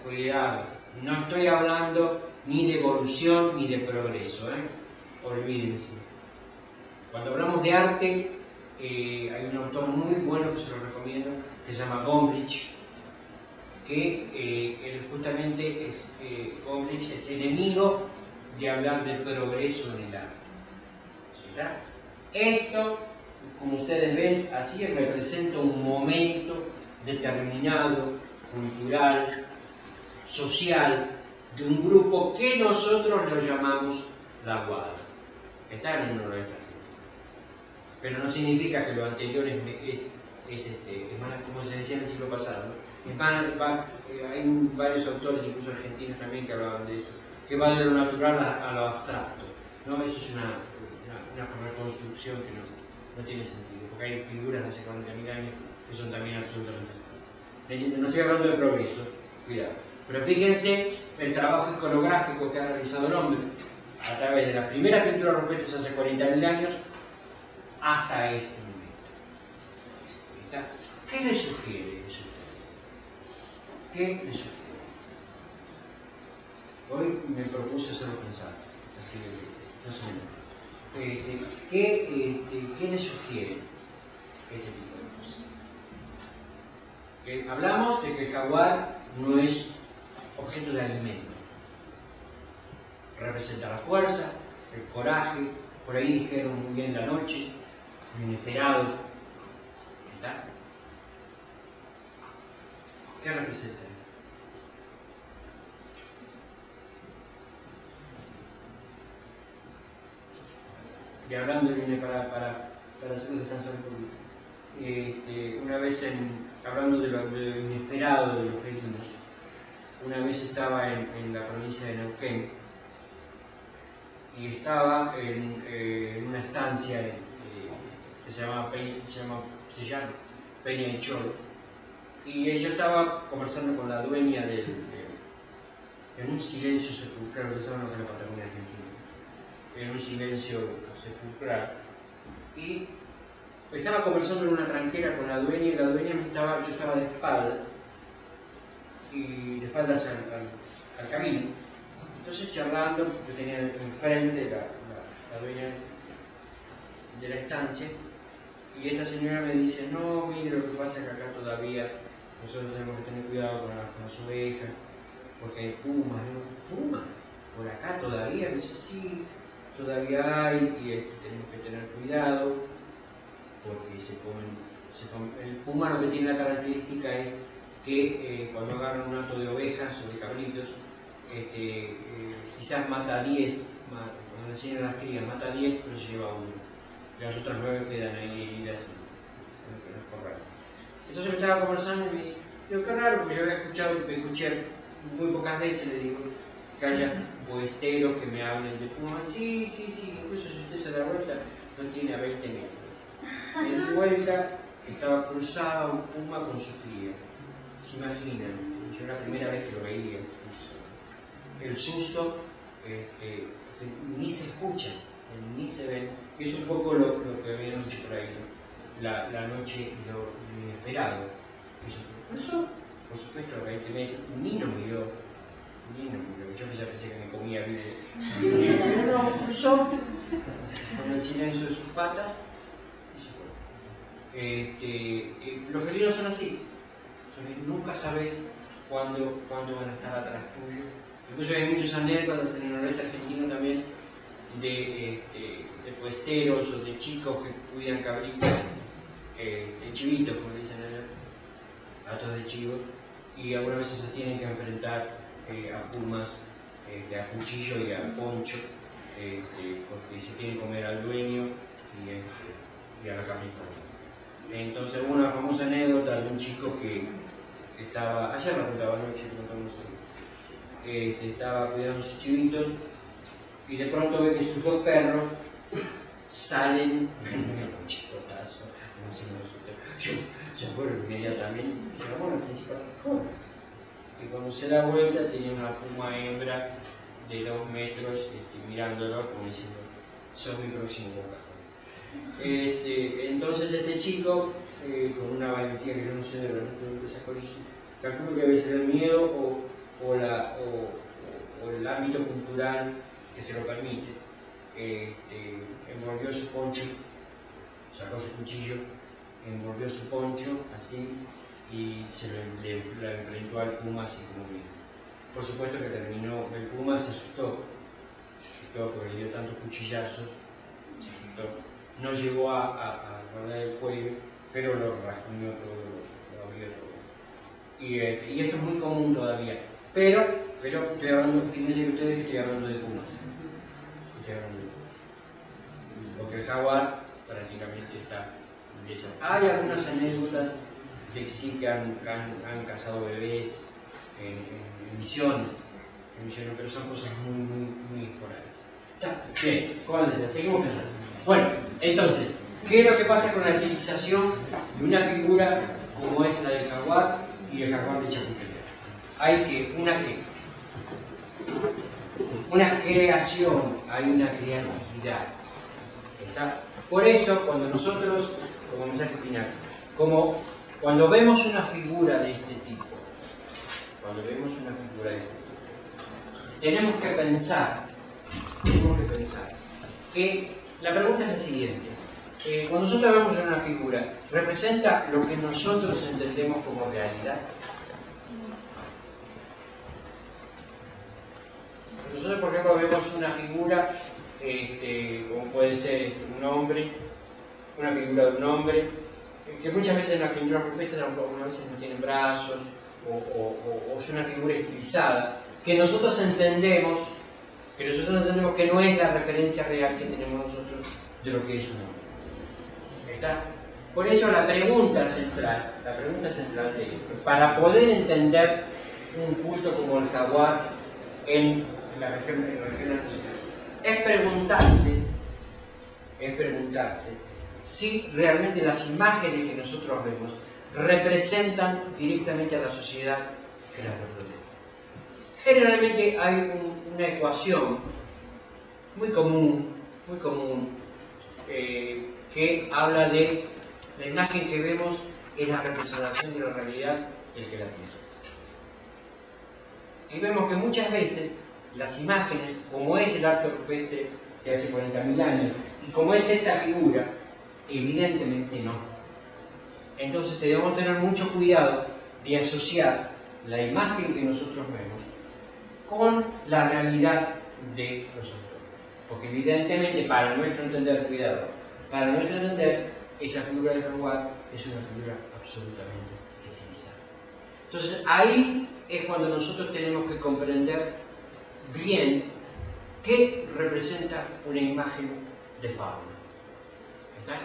Cuidado, no estoy hablando ni de evolución ni de progreso, olvídense. Cuando hablamos de arte, hay un autor muy bueno que se lo recomiendo, que se llama Gombrich, que él justamente Gombrich es enemigo de hablar de progreso en el arte. ¿Está? Esto, como ustedes ven, así representa un momento determinado, cultural, social, de un grupo que nosotros lo llamamos la Guada. Está en el noroeste argentino. Pero no significa que lo anterior es más, como se decía en el siglo pasado, ¿no? Hay varios autores, incluso argentinos también, que hablaban de eso, que va de lo natural a lo abstracto, ¿no? Eso es una reconstrucción que no tiene sentido, porque hay figuras de hace 40.000 años que son también absolutamente abstractas. No estoy hablando de progreso, cuidado, pero fíjense el trabajo iconográfico que ha realizado el hombre a través de las primeras pinturas rupestres hace 40.000 años hasta este momento. ¿Está? ¿Qué le sugiere eso? ¿Qué le sugiere? Hoy me propuse hacerlo pensar. ¿Qué le sugiere este tipo de cosas? Que hablamos de que el jaguar no es objeto de alimento. Representa la fuerza, el coraje, por ahí dijeron muy bien la noche, lo inesperado. ¿Está? ¿Qué representa? Y hablando, para hacer descansar un poquito, una vez hablando de lo inesperado de los felinos, una vez estaba en la provincia de Neuquén y estaba en una estancia que se llama Peña y Cholo, y yo estaba conversando con la dueña en un silencio sepulcral, que saben lo que es la Patagonia Argentina, en un silencio sepulcral, y estaba conversando en una tranquera con la dueña, y la dueña yo estaba de espaldas, y de espaldas al camino. Entonces, charlando, yo tenía enfrente la dueña de la estancia, y esta señora me dice: no, mire, lo que pasa es que acá todavía nosotros tenemos que tener cuidado con las ovejas, porque hay pumas, ¿no? ¿Pumas? ¿Por acá todavía? Me dice: sí, todavía hay, y tenemos que tener cuidado, porque el puma lo que tiene la característica es que cuando agarran un hato de ovejas o de cabritos, quizás mata a 10, cuando le enseñan a las crías, mata a 10, pero se lleva a uno. Las otras 9 quedan ahí heridas en los corrales. Entonces me estaba conversando y me dice: digo, qué raro, porque yo había escuché muy pocas veces, le digo, que haya boesteros que me hablen de pumas. Sí, incluso si usted se da vuelta, no tiene a 20 metros. En mi vuelta estaba cruzado un puma con su cría. ¿Se imaginan? Yo la primera vez que lo veía. El susto, ni se escucha, ni se ve. Es un poco lo que habían dicho por ahí, ¿no? La noche, lo inesperado. Eso, por supuesto, a 20 metros, ni nos miró. Yo ya pensé que me comía vivo. No, cruzó con el silencio de sus patas y se fue. Los felinos son así. Nunca sabes cuándo van a estar atrás tuyo. Incluso hay muchas anécdotas en el noroeste argentino también de puesteros o de chicos que cuidan cabritos, de chivitos, como dicen allá, gatos de chivos, y algunas veces se tienen que enfrentar a pumas, a cuchillo y a poncho, porque se quieren comer al dueño y a la cabrita. Entonces hubo una famosa anécdota de un chico que estaba, ayer la contaba anoche, estaba cuidando sus chivitos y de pronto ve que sus 2 perros salen un chicotazo, se acuerdan inmediatamente, se la bueno, principal y cuando se da vuelta tenía una puma hembra de 2 metros mirándolo como diciendo: sos mi próximo boca. Entonces este chico, con una valentía que yo no sé de verdad, esas cosas, calculo que debe ser el miedo o el ámbito cultural que se lo permite, envolvió su poncho, sacó su cuchillo, envolvió su poncho así y se le enfrentó al puma así como bien. Por supuesto que terminó, el puma se asustó, sujetó porque le dio tantos cuchillazos, no llegó a guardar el cuello, pero lo rasguñó todo, lo abrió todo. Y esto es muy común todavía. Pero estoy hablando, fíjense que ustedes estoy hablando de pumas. Porque el jaguar prácticamente está desarrollado. Hay algunas anécdotas que sí que han cazado bebés en misiones, pero son cosas muy esporádicas. Bien, seguimos pensando. Bueno, entonces, ¿qué es lo que pasa con la utilización de una figura como es la del jaguar y el jaguar de charcutería? Hay una creación, hay una creatividad. ¿Está? Por eso, cuando nosotros, como mensaje final, cuando vemos una figura de este tipo, tenemos que pensar que la pregunta es la siguiente. Cuando nosotros vemos una figura, ¿representa lo que nosotros entendemos como realidad? Nosotros, por ejemplo, vemos una figura, como puede ser un hombre, una figura de un hombre, que muchas veces en las pinturas rupestres algunas veces no tienen brazos, o es una figura estilizada, que nosotros entendemos que no es la referencia real que tenemos nosotros de lo que es un hombre. ¿Está? Por eso la pregunta central de esto, para poder entender un culto como el jaguar en la región nacional, es preguntarse si realmente las imágenes que nosotros vemos representan directamente a la sociedad que las reproduce. Generalmente hay una ecuación muy común que habla de la imagen que vemos es la representación de la realidad del que la tiene. Y vemos que muchas veces las imágenes, como es el arte rupestre de hace 40.000 años y como es esta figura, evidentemente no. Entonces debemos tener mucho cuidado de asociar la imagen que nosotros vemos con la realidad de nosotros. Porque evidentemente, para nuestro entender, esa figura de jaguar es una figura absolutamente estilizada. Entonces ahí es cuando nosotros tenemos que comprender bien qué representa una imagen de fauna. ¿Está?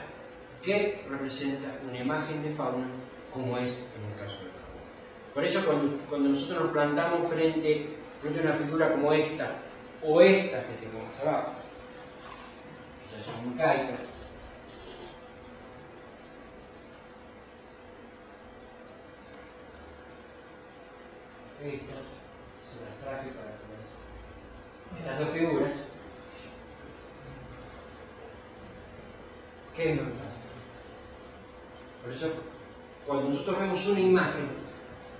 ¿Qué representa una imagen de fauna como es en el caso del jaguar? Por eso cuando nosotros nos plantamos frente a una figura como esta, o esta que tengo más abajo, estas son muy caicas, estas se las traje para poner estas dos figuras. ¿Qué es lo que pasa? Por eso, cuando nosotros vemos una imagen,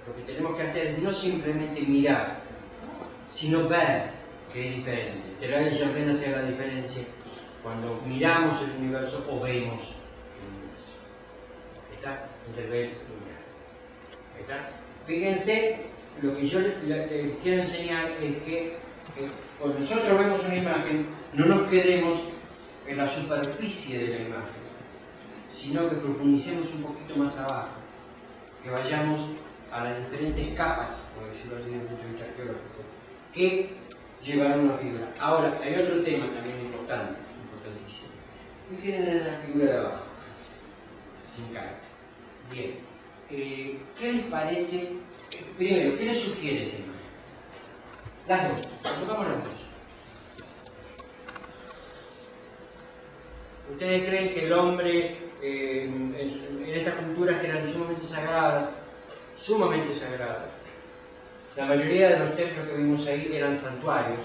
lo que tenemos que hacer es no simplemente mirar, sino ver que es diferente. Terán y Jordan hace la diferencia cuando miramos el universo o vemos el universo. ¿Está? Entre ver y mirar. ¿Está? Fíjense, lo que yo les quiero enseñar es que cuando nosotros vemos una imagen, no nos quedemos en la superficie de la imagen, sino que profundicemos un poquito más abajo, que vayamos a las diferentes capas, por decirlo así desde el punto de vista arqueológico, que llevaron una figura. Ahora, hay otro tema también importantísimo. Fíjense en la figura de abajo, sin cara. Bien, ¿qué les parece? Primero, ¿qué les sugiere esa imagen? Las dos, tocamos las dos. ¿Ustedes creen que el hombre en estas culturas que eran sumamente sagradas, la mayoría de los templos que vimos ahí eran santuarios,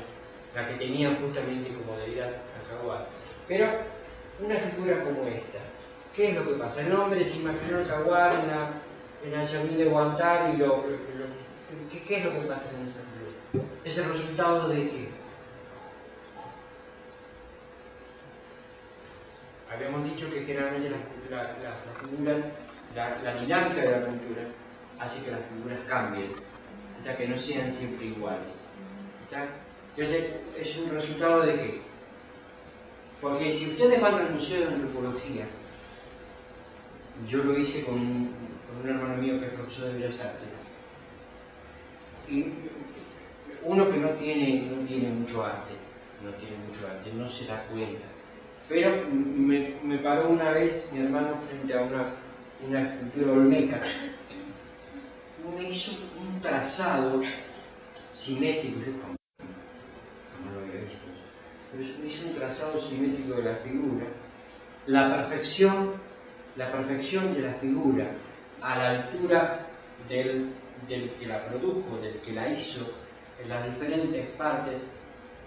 la que tenían justamente como deidad a jaguar? Pero una figura como esta, ¿qué es lo que pasa? El hombre se imaginó el jaguar en la llamí de Guantar y ¿qué es lo que pasa en esa figura? ¿Es el resultado de qué? Habíamos dicho que generalmente las figuras, la dinámica de la cultura hace que las figuras cambien, hasta que no sean siempre iguales. ¿Está? Entonces, es un resultado de qué? Porque si ustedes van al Museo de Antropología, yo lo hice con un hermano mío que es profesor de Bellas Artes, y uno que no tiene mucho arte, no se da cuenta. Pero me paró una vez mi hermano frente a una escultura olmeca. Me hizo un trazado simétrico, yo jamás lo había visto, pero me hizo un trazado simétrico de la figura. La perfección de la figura a la altura del que la produjo, del que la hizo, en las diferentes partes,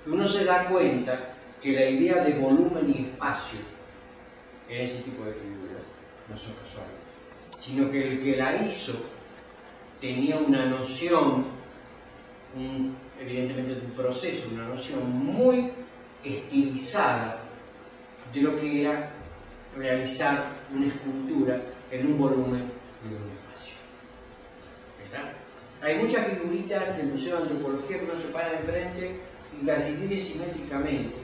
que uno se da cuenta que la idea de volumen y espacio en ese tipo de figuras no son casuales, sino que el que la hizo tenía una noción, evidentemente de un proceso, una noción muy estilizada de lo que era realizar una escultura en un volumen y un espacio. ¿Verdad? Hay muchas figuritas del Museo de Antropología que uno se para enfrente y las divide simétricamente.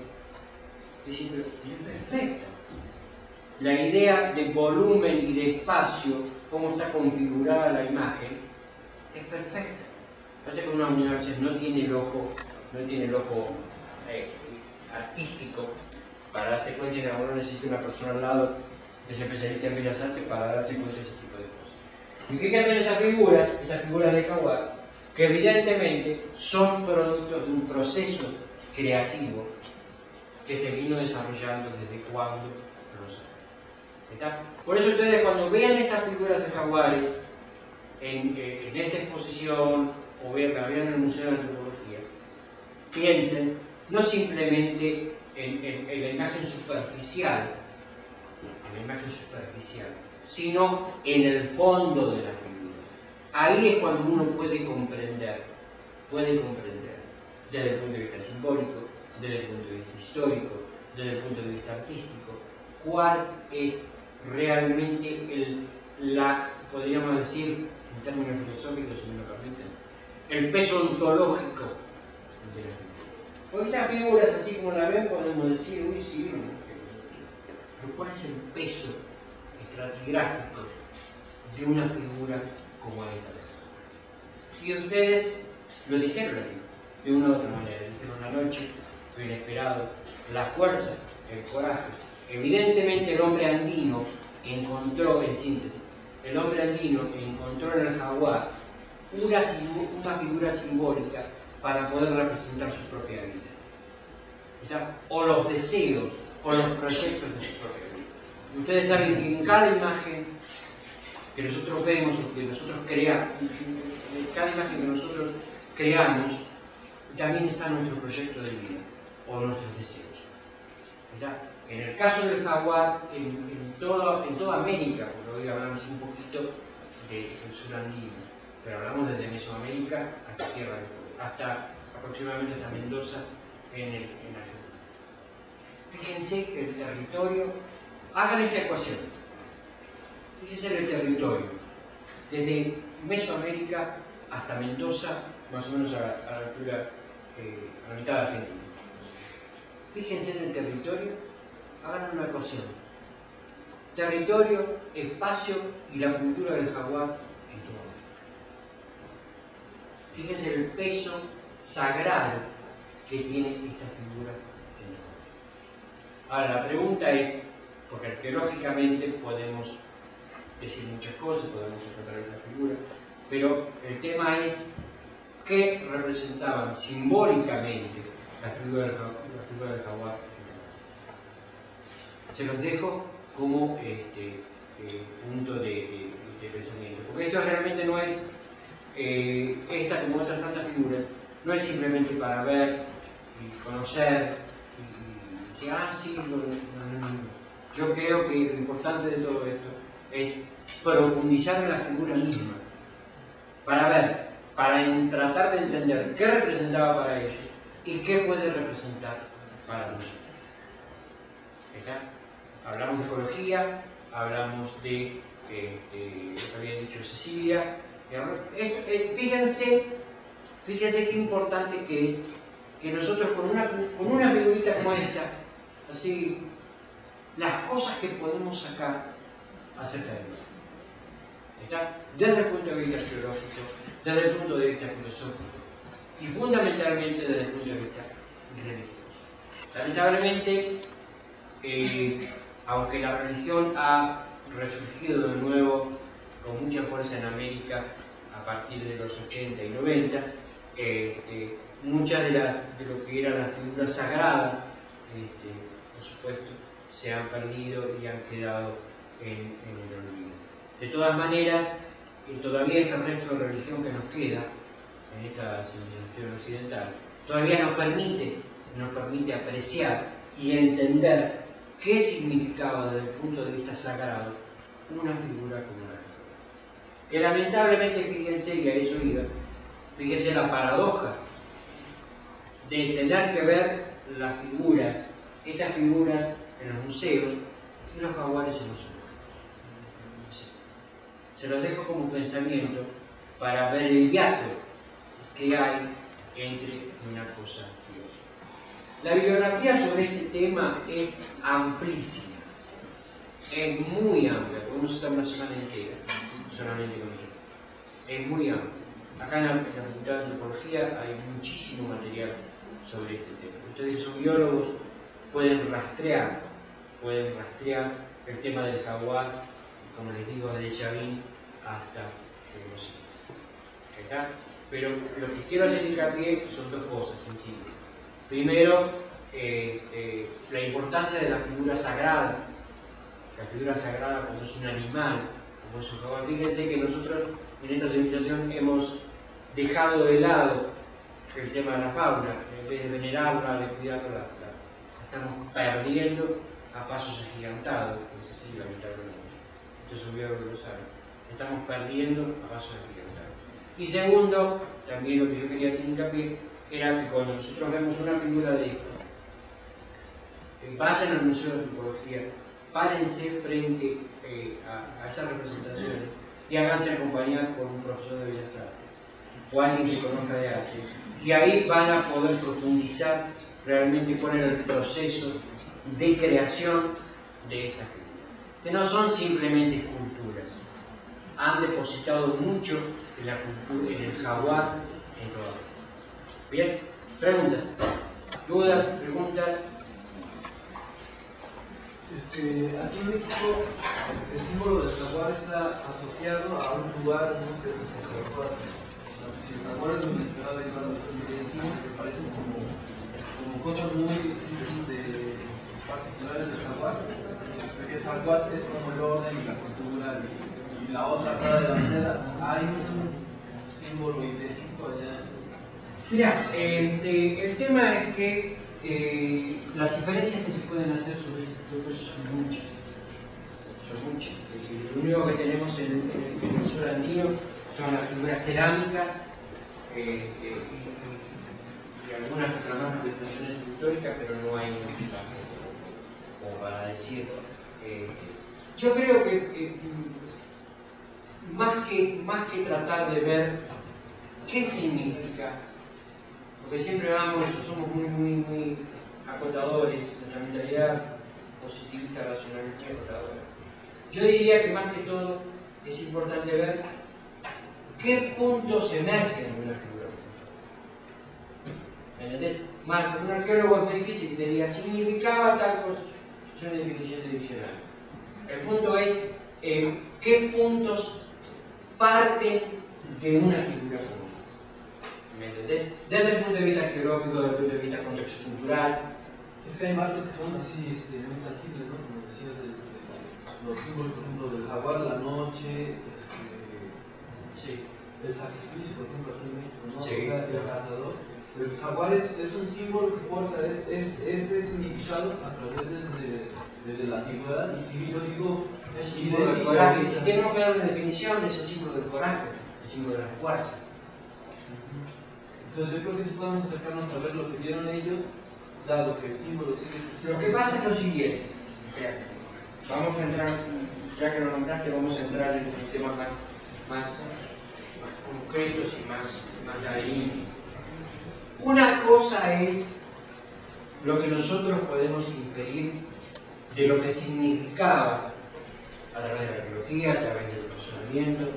Es decir, es perfecto. La idea de volumen y de espacio, cómo está configurada la imagen, es perfecta. Pasa que uno a veces no tiene el ojo artístico para darse cuenta, y uno necesita una persona al lado que es especialista en Bellas Artes para darse cuenta de ese tipo de cosas. ¿Y qué hacen estas figuras de Jaguar? Que evidentemente son productos de un proceso creativo que se vino desarrollando desde cuando no lo saben. Por eso ustedes cuando vean estas figuras de jaguares en esta exposición o vean en el Museo de Antropología, piensen no simplemente en la imagen superficial, sino en el fondo de la figura. Ahí es cuando uno puede comprender desde el punto de vista simbólico, desde el punto de vista histórico, desde el punto de vista artístico, cuál es realmente podríamos decir, en términos filosóficos, si me lo permiten, el peso ontológico de la figura. Porque estas figuras, así como la ven, podemos decir, uy, sí, pero ¿cuál es el peso estratigráfico de una figura como esta? Y ustedes lo dijeron aquí, de una u otra manera, dijeron la noche, lo inesperado, la fuerza, el coraje. Evidentemente el hombre andino encontró, en síntesis, en el jaguar una figura simbólica para poder representar su propia vida. ¿Está? O los deseos, o los proyectos de su propia vida. Ustedes saben que en cada imagen que nosotros vemos o que nosotros creamos, en cada imagen que nosotros creamos, también está nuestro proyecto de vida o nuestros deseos. ¿Verdad? En el caso del jaguar, en toda América, porque hoy hablamos un poquito del sur andino, pero hablamos desde Mesoamérica hasta Tierra del Fuego, hasta aproximadamente hasta Mendoza en Argentina. Fíjense que el territorio, hagan esta ecuación, fíjense en el territorio, desde Mesoamérica hasta Mendoza, más o menos a la altura, a la mitad de Argentina. Fíjense en el territorio, hagan una ecuación. Territorio, espacio y la cultura del jaguar en todo el mundo. Fíjense el peso sagrado que tiene esta figura en todo. Ahora, la pregunta es, porque arqueológicamente podemos decir muchas cosas, podemos encontrar esta figura, pero el tema es qué representaban simbólicamente la figura del jaguar. Se los dejo como punto de pensamiento, porque esto realmente no es, esta como otras tantas figuras, no es simplemente para ver y conocer y decir, sí, no. Yo creo que lo importante de todo esto es profundizar en la figura misma, para ver, para tratar de entender qué representaba para ellos y qué puede representar para nosotros. ¿Está? Hablamos de ecología, hablamos de lo que había dicho Cecilia. Fíjense qué importante que es que nosotros con una figurita como esta, así, las cosas que podemos sacar acerca de Dios. ¿Está? Desde el punto de vista teológico, desde el punto de vista filosófico y fundamentalmente desde el punto de vista religioso. Lamentablemente, aunque la religión ha resurgido de nuevo con mucha fuerza en América a partir de los 80 y 90, muchas de lo que eran las figuras sagradas, por supuesto, se han perdido y han quedado en el olvido. De todas maneras, todavía este resto de religión que nos queda en esta civilización occidental, todavía nos permite apreciar y entender qué significaba desde el punto de vista sagrado una figura como la que lamentablemente, fíjense, y a eso iba, fíjense la paradoja de tener que ver las figuras, estas figuras en los museos y los jaguares en los zoológicos. Se los dejo como pensamiento para ver el hiato que hay entre una cosa y otra. La bibliografía sobre este tema es amplísima, es muy amplia, podemos estar una semana entera solamente con esto. Es muy amplia. Acá en la Facultad de Antropología hay muchísimo material sobre este tema. Ustedes son biólogos, pueden rastrear el tema del jaguar, como les digo, desde Chavín hasta no sé. ¿Está? Pero lo que quiero hacer hincapié son dos cosas sencillas. Primero, la importancia de la figura sagrada. La figura sagrada como es un animal, como es un jaguar. Fíjense que nosotros en esta civilización hemos dejado de lado el tema de la fauna. En vez de venerarla, de cuidarla, la estamos perdiendo a pasos agigantados. Es así, lamentablemente. Esto es un biólogo que lo sabe. Estamos perdiendo a pasos agigantados. Y segundo, también lo que yo quería hacer hincapié era que cuando nosotros vemos una figura de esto, vayan al Museo de Antropología, párense frente a esas representaciones y háganse acompañar por un profesor de Bellas Artes o alguien que conozca de arte. Y ahí van a poder profundizar realmente cuál era el proceso de creación de estas figuras, que no son simplemente esculturas, han depositado mucho en la cultura, en el jaguar, en todo. Bien, preguntas, dudas, preguntas. Aquí en México el símbolo del jaguar está asociado a un lugar muy específico. Si el jaguar es mencionado en todas las cosas que dijimos, que parecen como cosas muy particulares del jaguar. Porque el jaguar es como el orden y la cultura y la otra cara de la moneda. Hay un símbolo idéntico allá. Mira, el tema es que las diferencias que se pueden hacer sobre este tipo de cosas son muchas. Lo único que tenemos en el sur andino son las figuras cerámicas y algunas otras manifestaciones escultóricas, pero no hay mucho como para decir. Yo creo que más que tratar de ver qué significa, porque siempre somos muy acotadores, nuestra mentalidad positivista, racionalista y acotadora. Yo diría que más que todo es importante ver qué puntos emergen en una figura. ¿Entendés? Más, un arqueólogo es muy difícil que te diga significaba tal cosa. Es una definición de diccionario. El punto es qué puntos parten de una figura común. ¿Me entendés? Desde el punto de vista arqueológico, desde el punto de vista contexto cultural. Es que hay marcos que son así muy tangibles, ¿no? Como decías, los símbolos, por ejemplo, del jaguar, la noche, Sí. el sacrificio, por ejemplo, aquí en México, ¿no? Sí. O sea, el cazador. El jaguar es un símbolo que porta ese significado a través desde la antigüedad. Y si yo digo, Es el símbolo del coraje. Si tenemos que dar una definición, es el símbolo del coraje, el símbolo de la fuerza. Entonces yo creo que si podemos acercarnos a ver lo que vieron ellos, dado que el símbolo sigue. Lo que pasa es lo siguiente. Vamos a entrar, ya que lo nombraste, vamos a entrar en temas más concretos y más laberínticos. Una cosa es lo que nosotros podemos inferir de lo que significaba, a través de la arqueología, a través del razonamiento,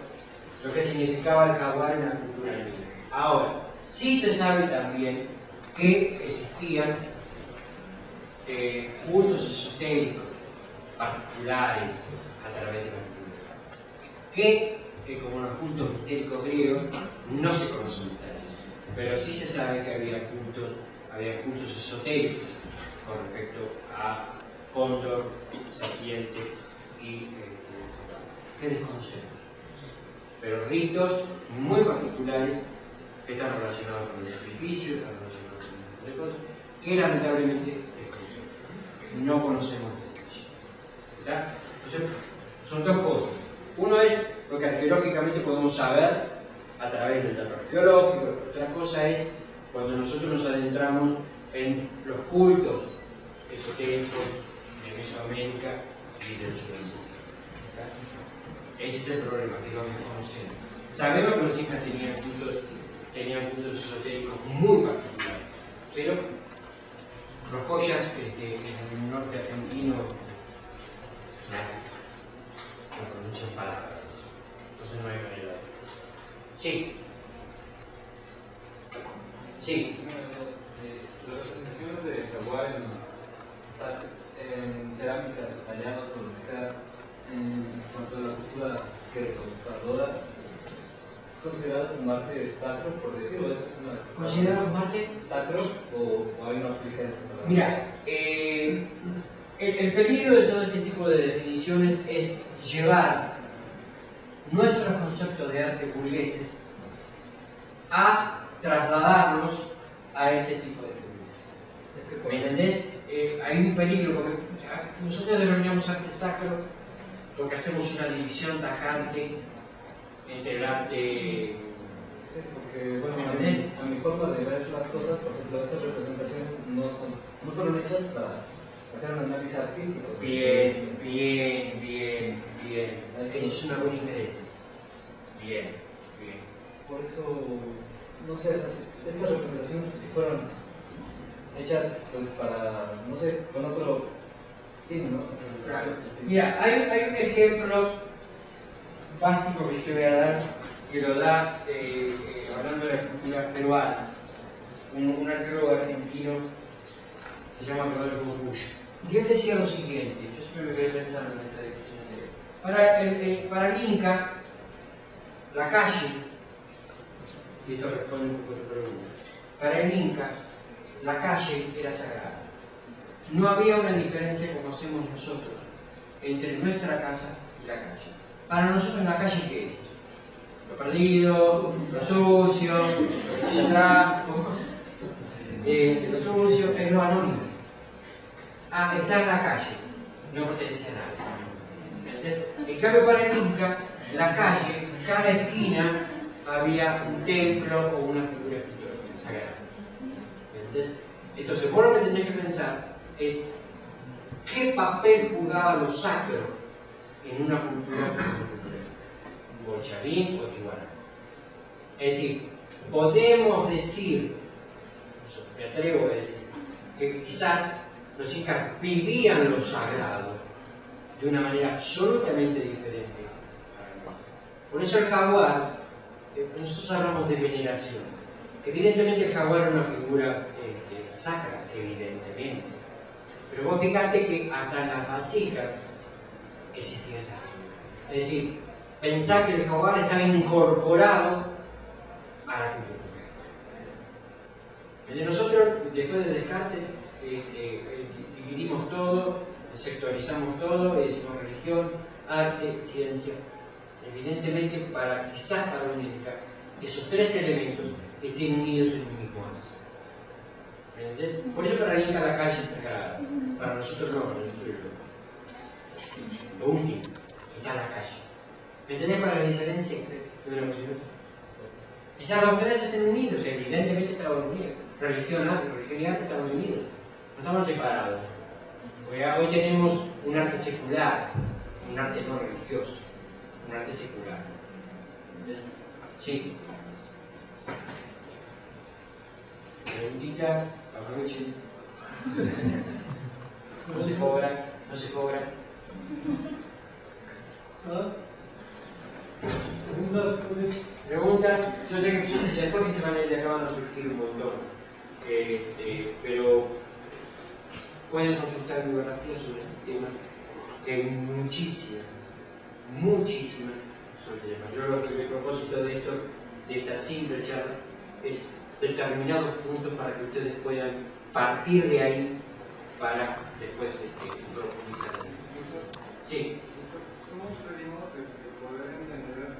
lo que significaba el jaguar en la cultura andina. Ahora, sí se sabe también que existían cultos esotéricos particulares a través de la cultura, que como los cultos mistéricos griegos no se conocen detalles, pero sí se sabe que había cultos esotéricos con respecto a Cóndor, Serpiente y que desconocemos, pero ritos muy particulares que están relacionados con el sacrificio, están relacionados con un montón de cosas que lamentablemente desconocemos, no conocemos detalles. ¿Está? Entonces, son dos cosas. Uno es lo que arqueológicamente podemos saber a través del dato arqueológico, otra cosa es cuando nosotros nos adentramos en los cultos esotéricos de Mesoamérica y del Sudamérica. Ese es el problema, que no desconocemos. Sabemos que los incas tenían cultos esotéricos muy particulares, pero los joyas en el norte argentino no pronuncian palabras, entonces no hay manera de... Sí. Sí. Las representaciones de jaguar en cerámicas, tallados, por lo que sea, en cuanto a la cultura conservadora, ¿es considerado como arte sacro, por decirlo? ¿Esa es una ¿Considerado como arte sacro o hay una aplicación? Mira, el peligro de todo este tipo de definiciones es llevar nuestros conceptos de arte burgueses a trasladarnos a este tipo de figuras. ¿Me entendés? Hay un peligro, porque nosotros denominamos arte sacro porque hacemos una división tajante entre el arte... Sí, porque, bueno, a mi forma de ver las cosas, por ejemplo, estas representaciones no fueron hechas para hacer un análisis artístico. Bien. Esa es una buena inferencia. Bien. Por eso, no sé, estas representaciones si fueron hechas pues para, no sé, con otro fin, ¿no? Claro. Mira, hay un ejemplo básico que yo voy a dar, que lo da, hablando de la cultura peruana, un arqueólogo argentino que se llama Rodolfo Burbush. Y él decía lo siguiente, yo siempre me quedé pensando en esta discusión. Para el Inca, la calle, y esto responde un poco a tu pregunta, para el Inca, la calle era sagrada. No había una diferencia como hacemos nosotros entre nuestra casa y la calle. Para nosotros la calle, ¿qué es? Lo perdido, lo sucio, lo atrás, lo sucio, es lo anónimo. Está en la calle, no pertenece a nadie. En cambio para el Inca, la calle, cada esquina había un templo o una figura sagrada. Entonces vos lo que tenés que pensar es qué papel jugaba lo sacro en una cultura bolchavín o tihuana. Es decir, podemos decir, me atrevo a decir, que quizás los incas vivían lo sagrado de una manera absolutamente diferente a la nuestra. Por eso el jaguar, nosotros hablamos de veneración. Evidentemente el jaguar era una figura sacra, evidentemente. Pero vos fijate que hasta en las vasijas existía esa figura. Es decir, pensar que el jaguar estaba incorporado a la cultura. Nosotros, después de Descartes, dividimos todo, sectorizamos todo, decimos religión, arte, ciencia. Evidentemente, quizás para un Inca, esos tres elementos estén unidos en un mismo haz. Por eso para el Inca la calle es sagrada, para nosotros no, para nosotros lo último está en la calle. ¿Me entendés para la diferencia de una cosa y otra? Quizás los tres estén unidos, evidentemente estaban unidos. Religión y arte estaban unidos, no estamos separados. Hoy tenemos un arte secular, un arte no religioso, un arte secular. ¿Entendés? Sí. Preguntitas, aprovechen. No se cobra, no se cobra. Preguntas, yo sé que después que se van a ir de acá van a surgir un montón, pero pueden consultar bibliografía sobre este tema, que hay muchísimas sobre el tema. Yo lo que me propósito de esto, de esta simple charla, es determinados puntos para que ustedes puedan partir de ahí para después profundizar. Sí. ¿Cómo pedimos poder entender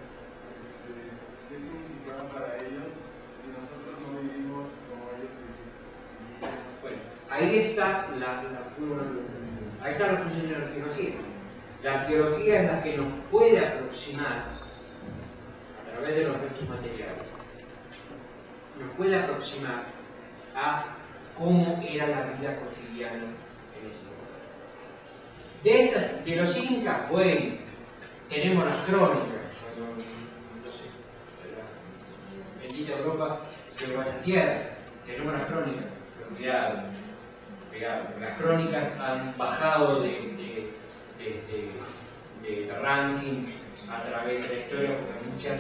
qué significaba para ellos si nosotros no vivimos como ellos vivían? Bueno, ahí está ahí está la función de la arqueología. La arqueología es la que nos puede aproximar, a través de los restos materiales, nos puede aproximar a cómo era la vida cotidiana en ese lugar. De los incas, bueno, tenemos las crónicas, cuando, no sé, la bendita Europa llegó a la tierra, tenemos las crónicas, pero cuidado, las crónicas han bajado de ranking a través de la historia, porque muchas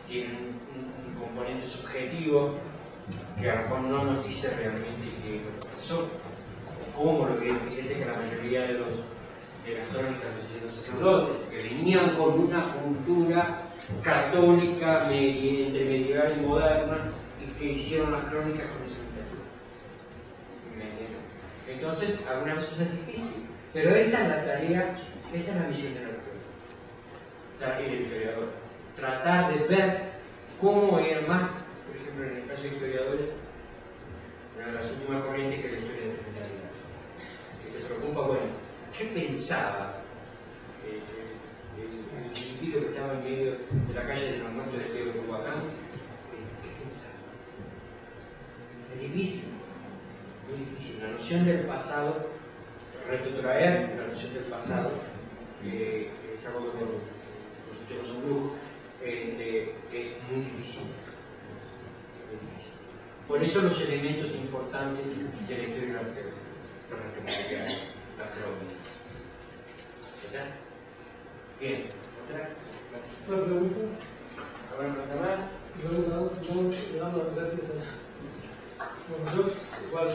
tienen un componente subjetivo que a lo mejor no nos dice realmente qué pasó, como lo que dice que la mayoría de las crónicas de los sacerdotes, que venían con una cultura católica entre medieval y moderna y que hicieron las crónicas con esa literatura. Entonces, algunas veces es difícil, pero esa es la tarea, esa es la misión del arqueólogo y del historiador. Tratar de ver cómo era más, por ejemplo, en el caso de historiadores, una de las últimas corrientes que es la historia de la mentalidad, que se preocupa, bueno, ¿qué pensaba el individuo que estaba en medio de la calle de los muertos de Teotihuacán? ¿Qué pensaba? Es difícil, muy difícil. La noción del pasado, retrotraer la noción del pasado, es algo que por su tema son brujos, es muy difícil. Por eso los elementos importantes de la historia de la arqueología, los restos materiales, las crónicas. ¿Verdad? Bien, ¿otra? ¿Otra pregunta? ¿Alguna pregunta más? Bueno, le damos las gracias a... Bueno, yo igual.